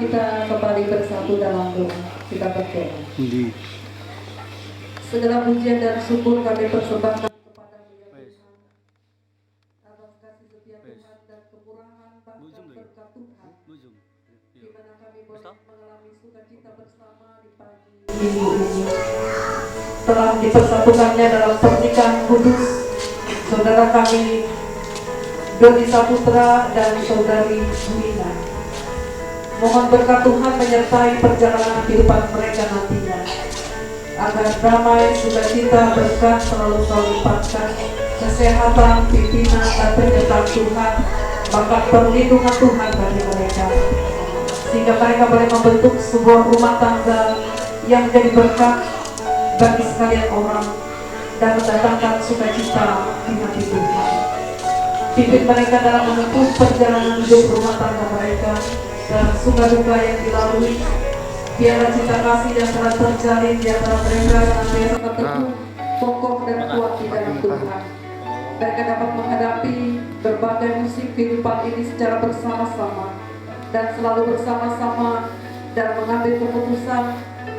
kita kembali bersatu dalam doa. Kita berdoa. Segala pujian dan syukur kami persembahkan kepada-Mu ya Tuhan, atas kasih setia Tuhan dan kemurahan bahkan berkat Tuhan, di mana kami boleh mengalami sukacita bersama di pagi minggu ini. Telah dipersatukannya dalam pernikahan kudus saudara kami Dodi Saputra dan saudari Juina. Mohon berkat Tuhan menyertai perjalanan kehidupan mereka nantinya, agar damai, sukacita, berkat selalu kau lipatkan, kesehatan, pimpinan, dan penyertaan Tuhan, bahkan perlindungan Tuhan bagi mereka, sehingga mereka boleh membentuk sebuah rumah tangga yang menjadi berkat bagi sekalian orang dan mendatangkan sukacita di hati Tuhan. Pimpin mereka dalam menempuh perjalanan hidup rumah tangga mereka dan suka duka yang dilalui. Biarlah cinta kasih yang telah terjalin di antara mereka dengan biasa teguh, kokoh dan kuat di dalam Tuhan. Mereka dapat menghadapi berbagai musim kehidupan ini secara bersama-sama dan selalu bersama-sama dalam mengambil keputusan,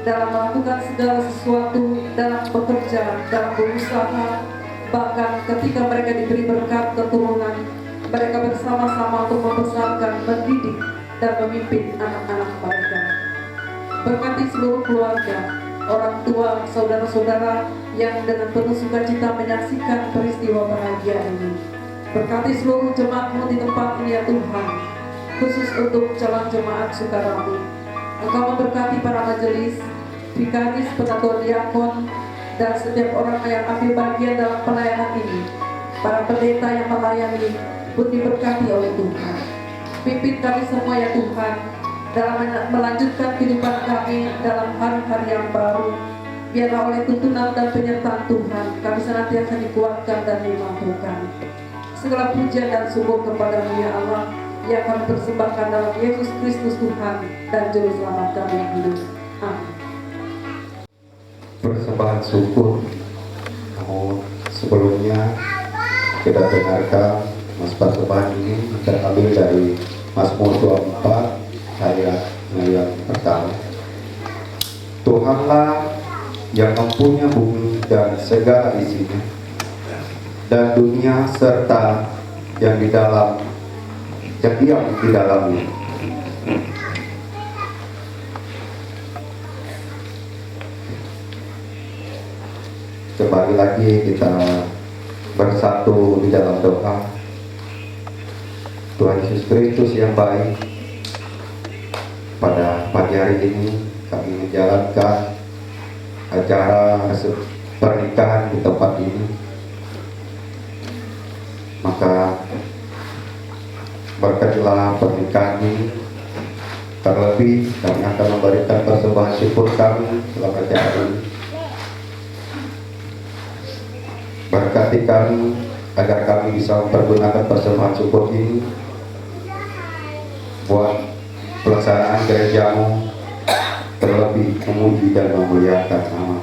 dalam melakukan segala sesuatu, dalam bekerja, dalam berusaha, bahkan ketika mereka diberi berkat keturunan, mereka bersama-sama untuk membesarkan, mendidik, dan memimpin anak-anak mereka. Berkati seluruh keluarga, orang tua, saudara-saudara yang dengan penuh sukacita menyaksikan peristiwa bahagia ini. Berkati seluruh jemaat-Mu di tempat ini ya Tuhan, khusus untuk calon jemaat Sukarami. Engkau memberkati para majelis, vikaris, penatua diakon, dan setiap orang yang ambil bagian dalam pelayanan ini. Para pendeta yang melayani pun diberkati oleh Tuhan. Pimpin kami semua ya Tuhan, dalam melanjutkan kehidupan kami dalam hari-hari yang baru. Biarlah oleh tuntunan dan penyertaan Tuhan, kami senantiasa dikuatkan dan dimampukan. Segala pujian dan syukur kepada-Mu ya Allah, yang kami persembahkan dalam Yesus Kristus Tuhan dan Juru Selamat kami yang hidup. Amin. Persembahan syukur. Namun sebelumnya kita dengarkan Mas persembahan ini terambil dari Mazmur 24 ayat yang pertama. Tuhanlah yang mempunyai bumi dan segala isinya, dan dunia serta yang di dalam yang diam di dalamnya. Kembali lagi kita bersatu di dalam doa. Tuhan Yesus Kristus yang baik, pada pagi hari ini kami menjalankan acara pernikahan di tempat ini. Maka berkatilah pernikahan ini. Terlebih kami akan memberikan persembahan syukur kami dalam acara ini. Berkati kami agar kami bisa mempergunakan persembahan syukur ini buat pelaksanaan gereja-Mu, terlebih memuji dan memuliakan nama.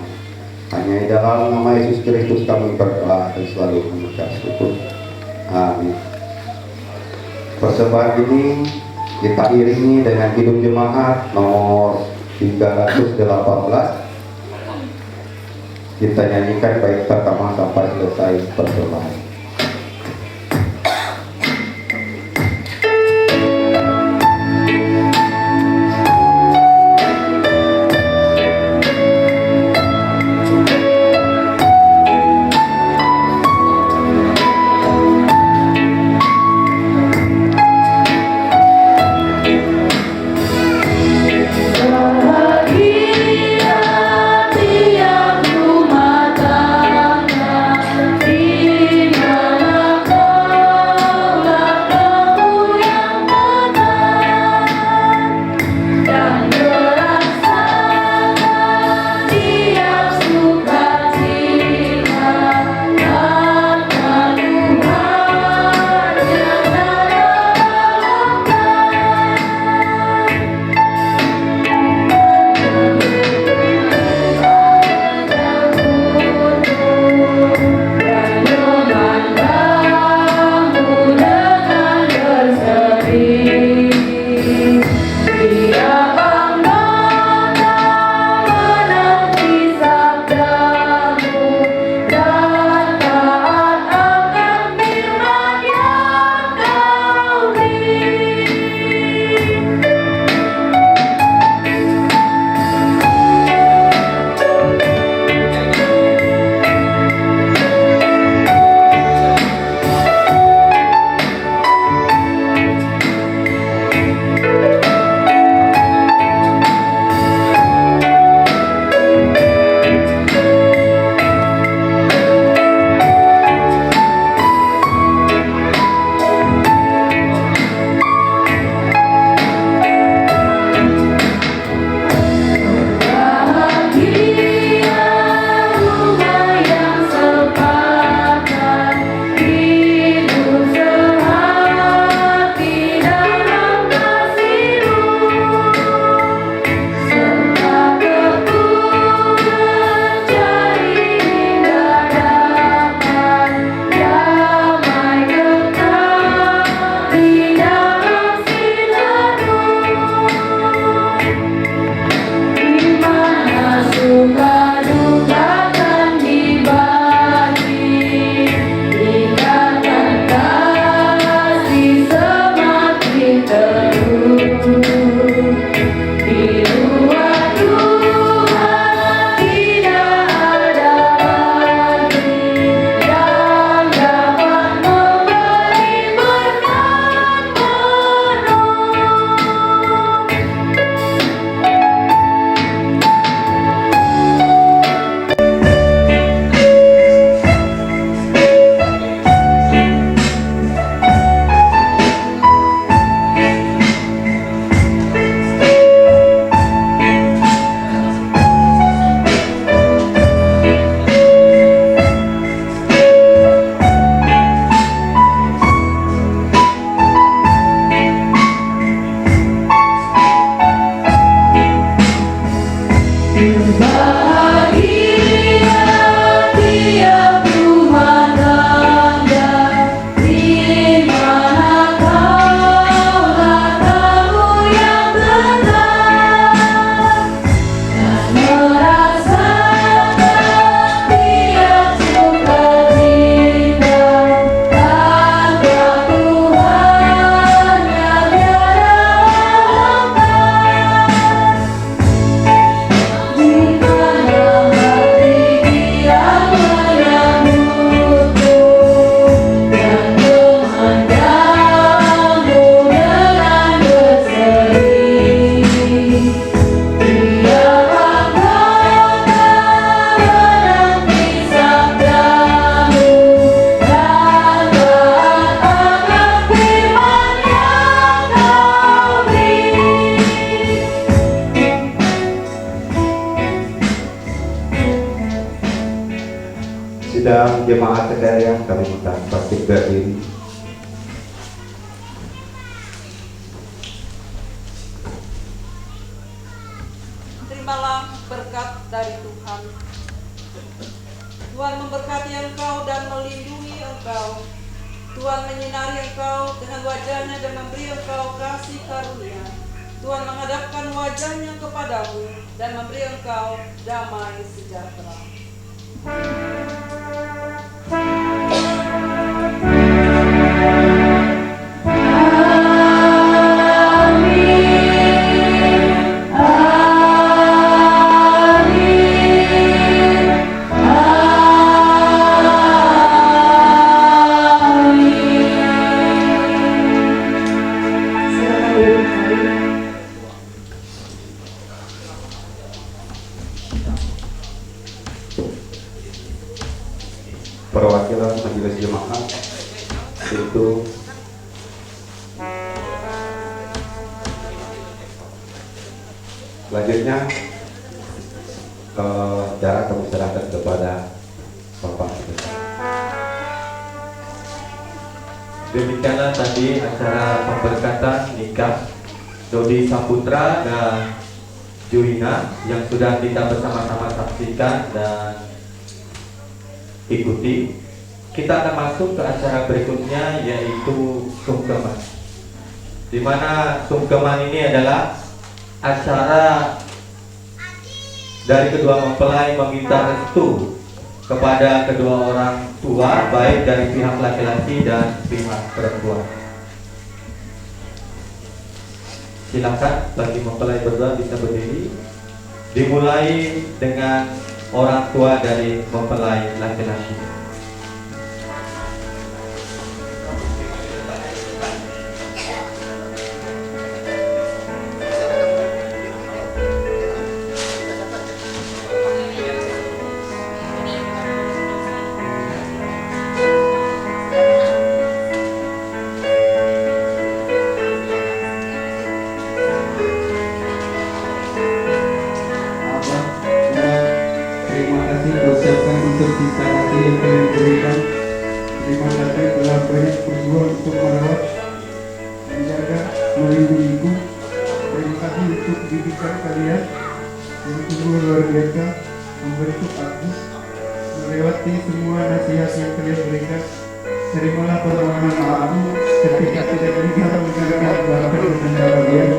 Hanya di dalam nama Yesus Kristus kami berdoa dan selalu mengucap syukur. Amin. Persembahan ini kita iringi dengan hidup jemaat nomor 318. Kita nyanyikan baik pertama sampai selesai persembahan. Tiap rumah tangga di sidang jemaat sekalian, kami minta bangkit berdiri. Terimalah berkat dari Tuhan. Tuhan memberkati engkau dan melindungi engkau. Tuhan menyinari engkau dengan wajahnya dan memberi engkau kasih karunia. Tuhan menghadapkan wajahnya kepadamu dan memberi engkau damai sejahtera. Perwakilan majelis jemaat itu selanjutnya darah kami serahkan kepada Bapak. Demikianlah tadi acara pemberkatan nikah Dodi Saputra dan Juina yang sudah kita bersama-sama saksikan dan ikuti. Kita akan masuk ke acara berikutnya, yaitu sungkeman, di mana sungkeman ini adalah acara dari kedua mempelai meminta restu kepada kedua orang tua, baik dari pihak laki-laki dan pihak perempuan. Silakan bagi mempelai berdua bisa berdiri. Dimulai dengan orang tua dari mempelai laki-laki. Terima kasih ucapkan untuk cinta hati yang kalian berikan. Terima kasih telah banyak berjuang untuk merawat, menjaga, melindungiku. Terima kasih untuk didikan kalian yang sungguh luar biasa membentuk aku melewati semua nasihat yang kalian berikan. Terimalah permohonan maafmu ketika tidak bisa menjaga bahkan dengan kalian.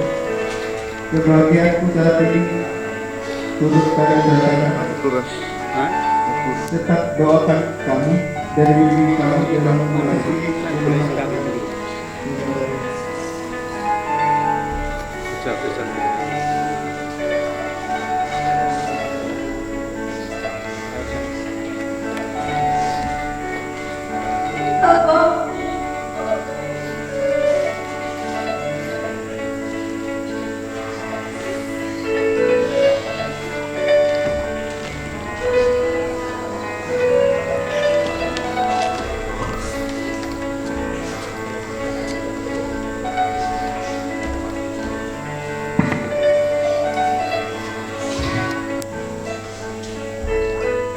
Kebahagiaanku saat ini turut kalian bersama. Tetap doakan kami dan bimbing kami dalam mengasihi kami.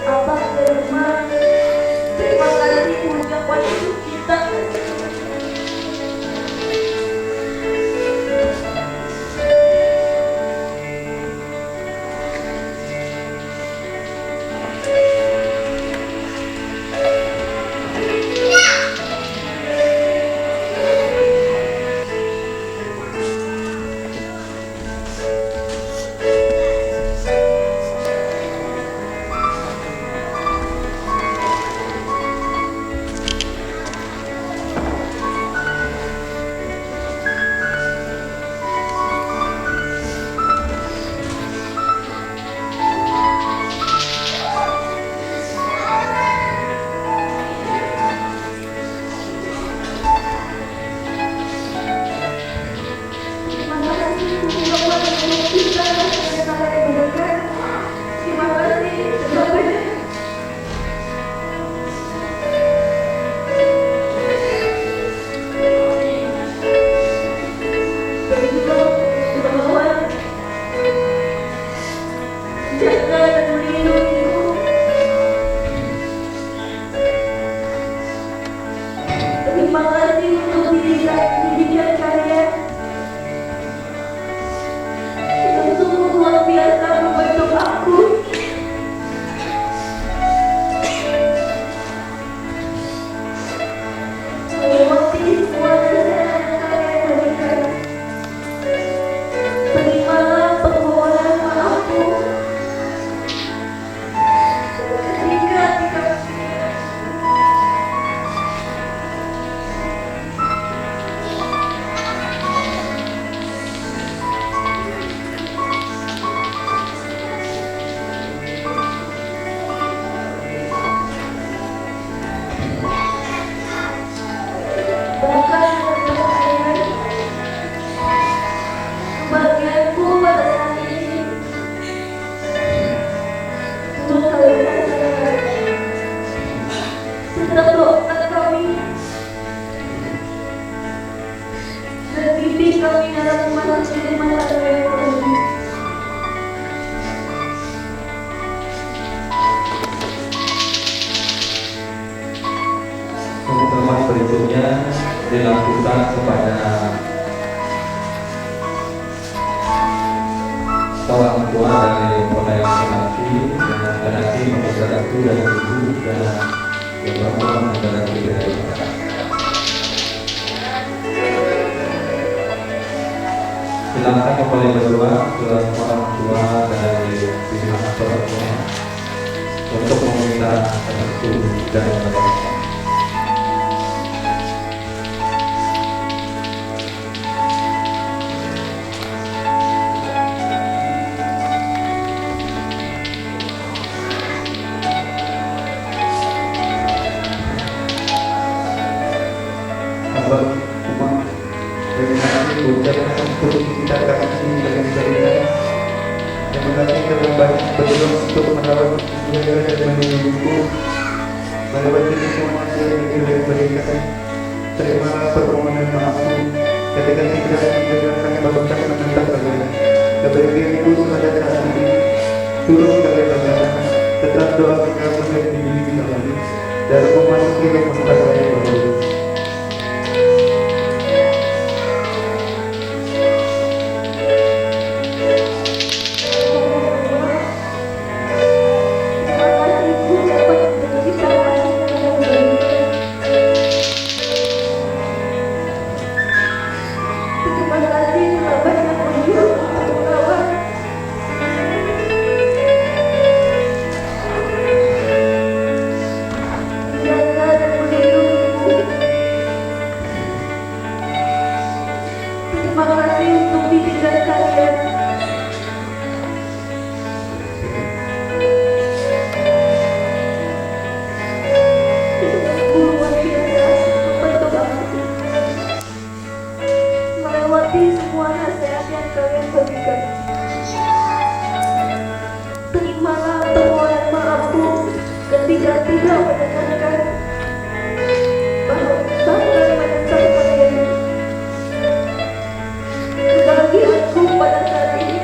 Abah Firman, terima kasih ucapan itu pengumuman berikutnya dilakukan kepada orang tua dari pelayan penanti yang penanti memperbantu dan ibu dan yang berperan memperbantu dari mereka. Silakan kembali berdua ke orang tua dari pihak perempuan untuk meminta restu dari mereka. Terima kasih ucapkan untuk kita kasih dengan cerita. Terima kasih terlebih belum untuk merawat beliau dan menunggu melewati semua yang diberikan. Terimalah permohonan maafmu ketika kita mendengarkan babakan menentang kalian. Kebahagiaan ibu pada saat ini turun dari bangsa. Tetap doa kita menjadi diri kami dalam memasuki masa yang baru. Terima kasih untuk didikan kalian. Luar biasa untuk aku melewati semua nasihat yang kalian berikan. Terimalah permohonan maafku ketika tidak mendengarkan bahkan menentang kalian. Kebahagiaanku pada saat ini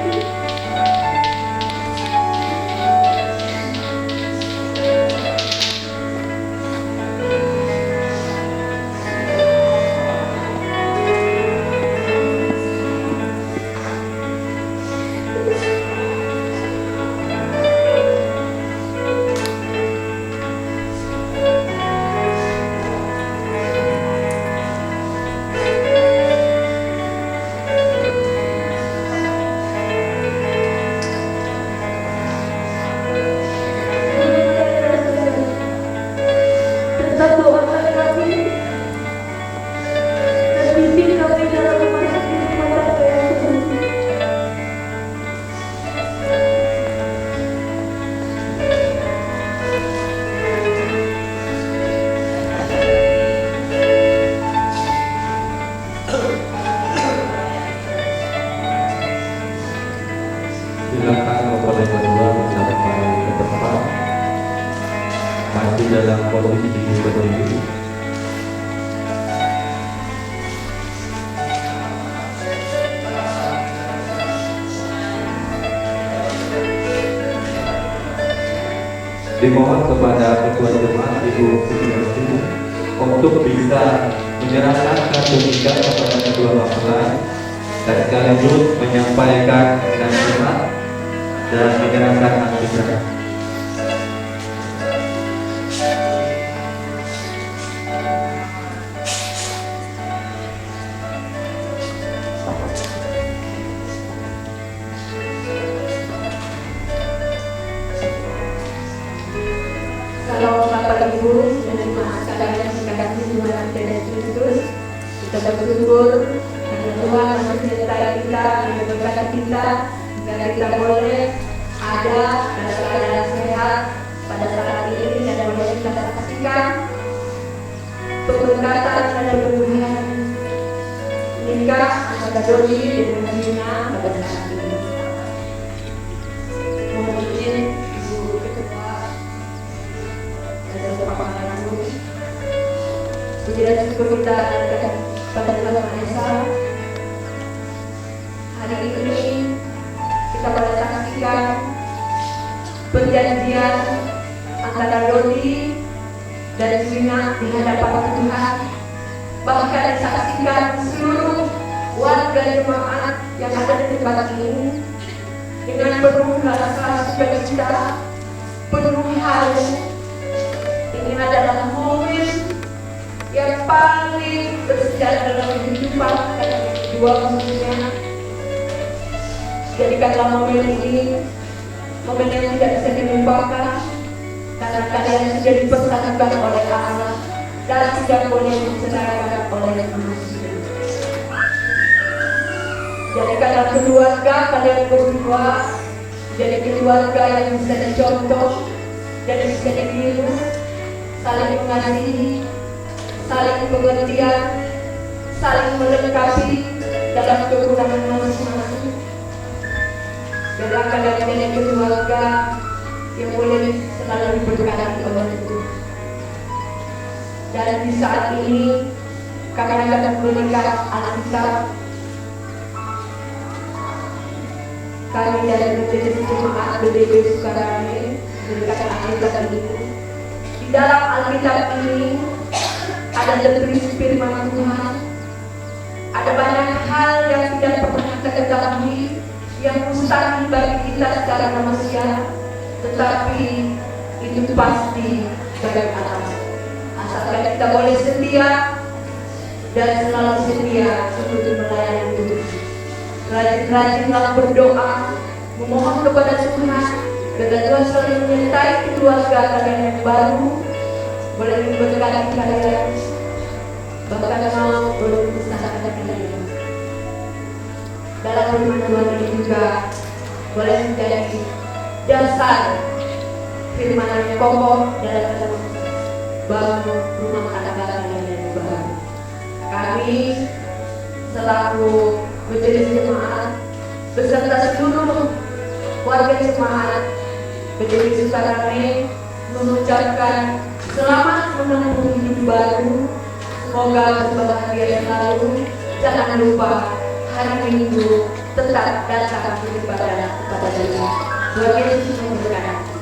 tetap doakan kami dan bimbing kami dalam memasuki rumah tangga yang baru. Silakan kembali berdua bersama kami ke tempat, masih dalam posisi berdiri. Dimohon kepada ketua jemaat Ibu Suciwati untuk bisa menyerahkan kartu nikah kepada kedua mempelai dan sekaligus menyampaikan nasihat dan menyerahkan akikah. Kalau Bapak Ibu dan jemaat sekalian mengasihi Tuhan dan Kristus, kita bersyukur karena Tuhan menyertai kita, memberkati kita, dan kita boleh ada dalam keadaan sehat pada saat ini dan boleh kita saksikan pemberkatan dan hubungan nikah antara Dodi dengan Gina pada saat ini. Mohon izin Ibu Ketua dan Bapak Ibu, puji dan syukur kita pada Tuhan Maha Esa. Hari ini kita boleh saksikan perjanjian antara Dodi dan Juina di hadapan Tuhan, bahkan disaksikan seluruh warga jemaat yang ada di tempat ini dengan penuh rasa sukacita, penuh haru. Ini adalah momen yang paling bersejarah dalam kehidupan kalian kedua khususnya. Jadikanlah momen ini momen yang tidak bisa dilupakan, karena kalian sudah dipersatukan oleh Allah dan tidak boleh diceraikan oleh manusia. Jadikanlah keluarga kalian berdua jadi keluarga yang bisa dicontoh dan bisa ditiru, saling mengasihi, saling pengertian, saling melengkapi dalam kekurangan masing-masing. Biarlah kalian menjadi keluarga yang boleh selalu diberkati oleh Tuhan. Dan di saat ini kami akan memberikan Alkitab. Kami dari Majelis Jemaat BDB Sukarame memberikan Alkitab ini. Di dalam Alkitab ini ada tertulis firman Tuhan. Ada banyak hal yang tidak pernah kita ketahui, yang mustahil bagi kita secara manusia, tetapi itu pasti dari Allah. Asalkan kita boleh setia dan selalu setia untuk melayani Tuhan. Rajin-rajinlah berdoa, memohon kepada Tuhan, agar Tuhan selalu menyertai keluarga kalian yang baru, boleh memberkati kalian, bahkan mau boleh membesarkan kalian. Dalam firman Tuhan ini juga boleh menjadi dasar firman yang kokoh dalam bangun rumah tangga kalian yang baru. Kami selaku Majelis Jemaat beserta seluruh warga jemaat Majelis Sukarame mengucapkan selamat menempuh hidup baru. Semoga berbahagia selalu. Jangan lupa hari Minggu tetap datang beribadah kepada Tuhan. Tuhan Yesus memberkati.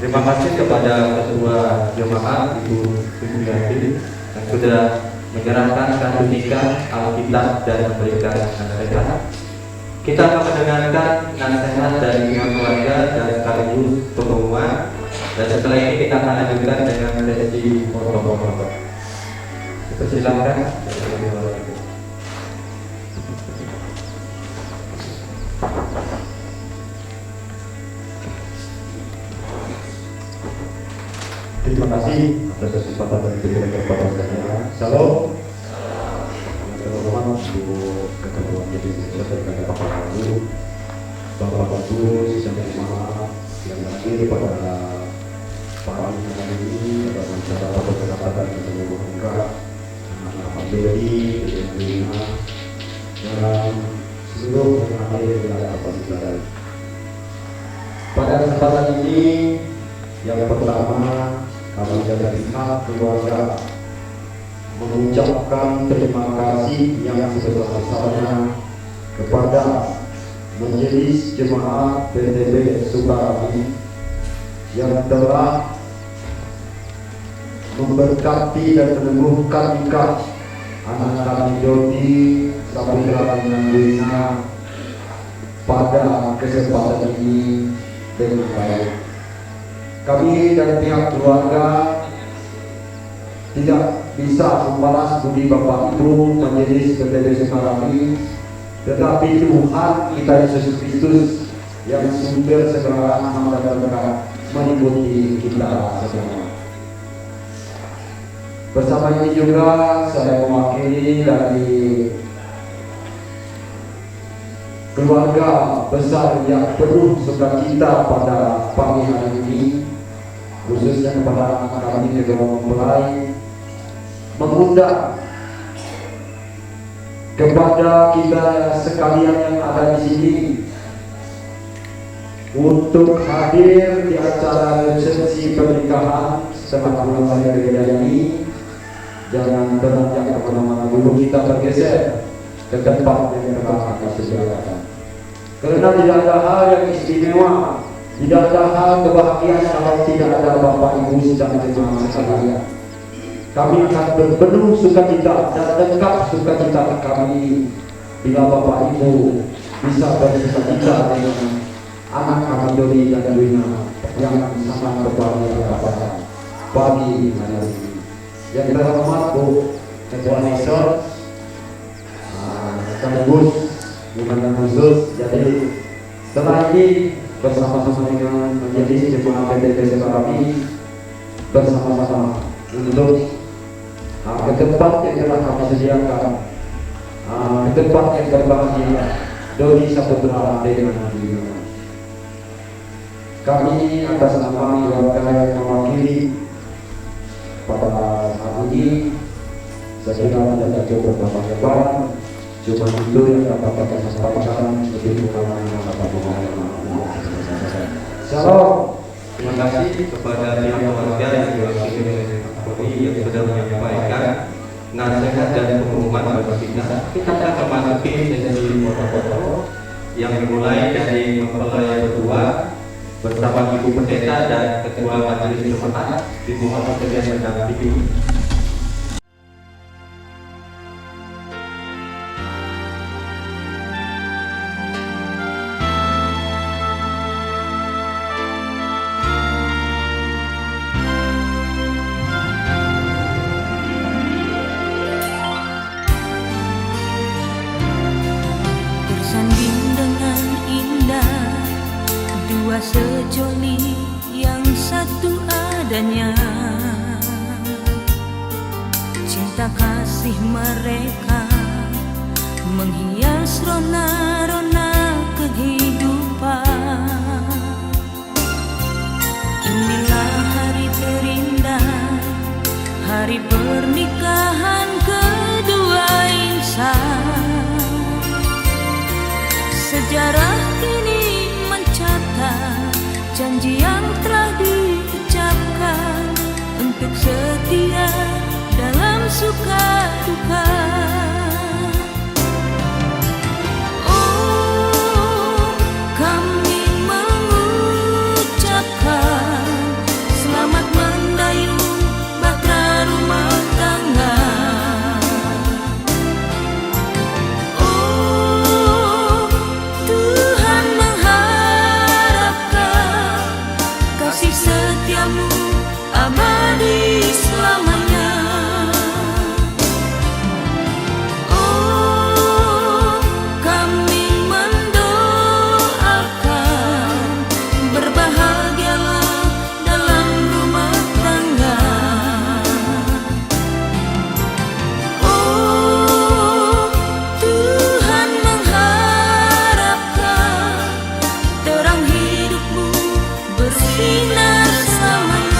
Terima kasih kepada Ketua Jemaat Ibu Sumiati yang sudah menyerahkan sertifikat Alkitab dan memberikan nasihat. Kita akan mendengarkan nasihat dari pihak keluarga dan sekaligus pengumuman, dan setelah ini kita akan lanjutkan dengan sesi foto-foto. Silakan. Terima kasih atas kesempatan yang diberikan kepada saya. Shalom. Teman-teman, Ibu Ketua Majelis dan Bapak Guru, Bapak Guru, siswa jemaat yang hadir pada pagi hari ini dalam acara perkatakan yang berbuka, anak-anak Beli, Juina, dan seluruh yang hadir di hadapan saudara. Pada kesempatan ini, yang pertama, kami dari pihak keluarga mengucapkan terima kasih yang sebesar-besarnya kepada Majelis Jemaat BDB Sukarame yang telah memberkati dan meneguhkan nikah anak kami Dodi, Saputra dan Juina pada kesempatan ini dengan baik. Kami dari pihak keluarga tidak bisa membalas budi Bapak Ibu Majelis BDB Sukarame, tetapi Tuhan kita Yesus Kristus yang sumber segala rahmat dan berkat meliputi kita semua. Bersama ini juga saya mewakili dari keluarga besar yang penuh sukacita pada pagi hari ini, khususnya kepada anak kami juga mempelai, mengundang kepada kita sekalian yang ada di sini untuk hadir di acara resepsi pernikahan setelah pulang dari gereja ini. Jangan beranjak ke mana-mana dulu, kita bergeser ke tempat yang telah kami sediakan. Karena tidak ada hal yang istimewa, tidak ada hal kebahagiaan kalau tidak ada Bapak Ibu dan jemaat sekalian. Kami akan berpenuh sukacita dan lengkap sukacita kami bila Bapak Ibu bisa bersukacita dengan anak kami Dodi dan Duina yang sangat berbahagia pada pagi hari ini. Yang terhormat Bu Ketua Nesor, sekaligus Komandan khusus. Jadi setelah ini bersama-sama dengan menjadi jemaat PTB Sukarami bersama-sama untuk ke tempat yang telah kami sediakan, ke tempat yang berbahagia Dodi Saputra dengan Duina. Kami atas nama keluarga yang mewakili pada saat ini, saya kira tidak cukup berbahagia. Cuma itu yang dapat kami sampaikan. Lebih kurang Shalom. Terima kasih kepada pihak keluarga yang diwakili oleh Kapolri yang sudah menyampaikan nasihat dan pengumuman bagi kita. Kita akan memasuki sesi foto-foto yang dimulai dari mempelai berdua bersama Ibu Pendeta dan Ketua Majelis Jemaat di bawah kegiatan mendampingi. Bersanding dengan indah dua sejoli yang satu adanya, cinta kasih mereka menghias rona-rona kehidupan. Inilah hari terindah, hari pernikahan kedua insan. Sejarah kini mencatat janji yang telah diucapkan untuk setia dalam suka duka. Oh, kami mengucapkan selamat mendayung bahtera rumah tangga. Setiamu abadi selamanya. Oh, kami mendoakan berbahagialah dalam rumah tangga. Oh, Tuhan mengharapkan terang hidupmu bersinar selamanya.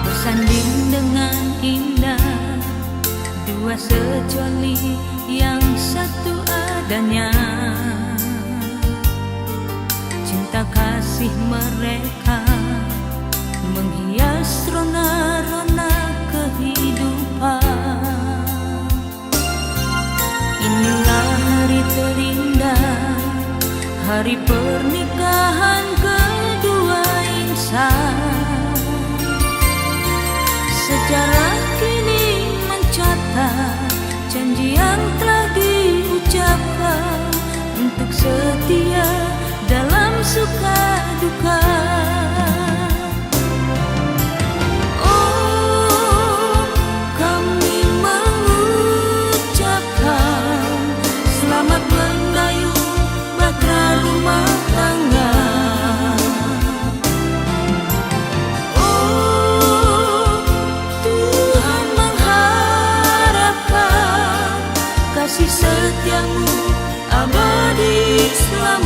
Bersanding dengan indah dua sejoli yang satu adanya, cinta kasih mereka menghias rona-rona kehidupan. Inilah hari terindah, hari pernikahan kedua insan. Sejarah kini mencatat janji yang telah diucapkan untuk setia dalam suka duka. Oh, kami padamu abadi selama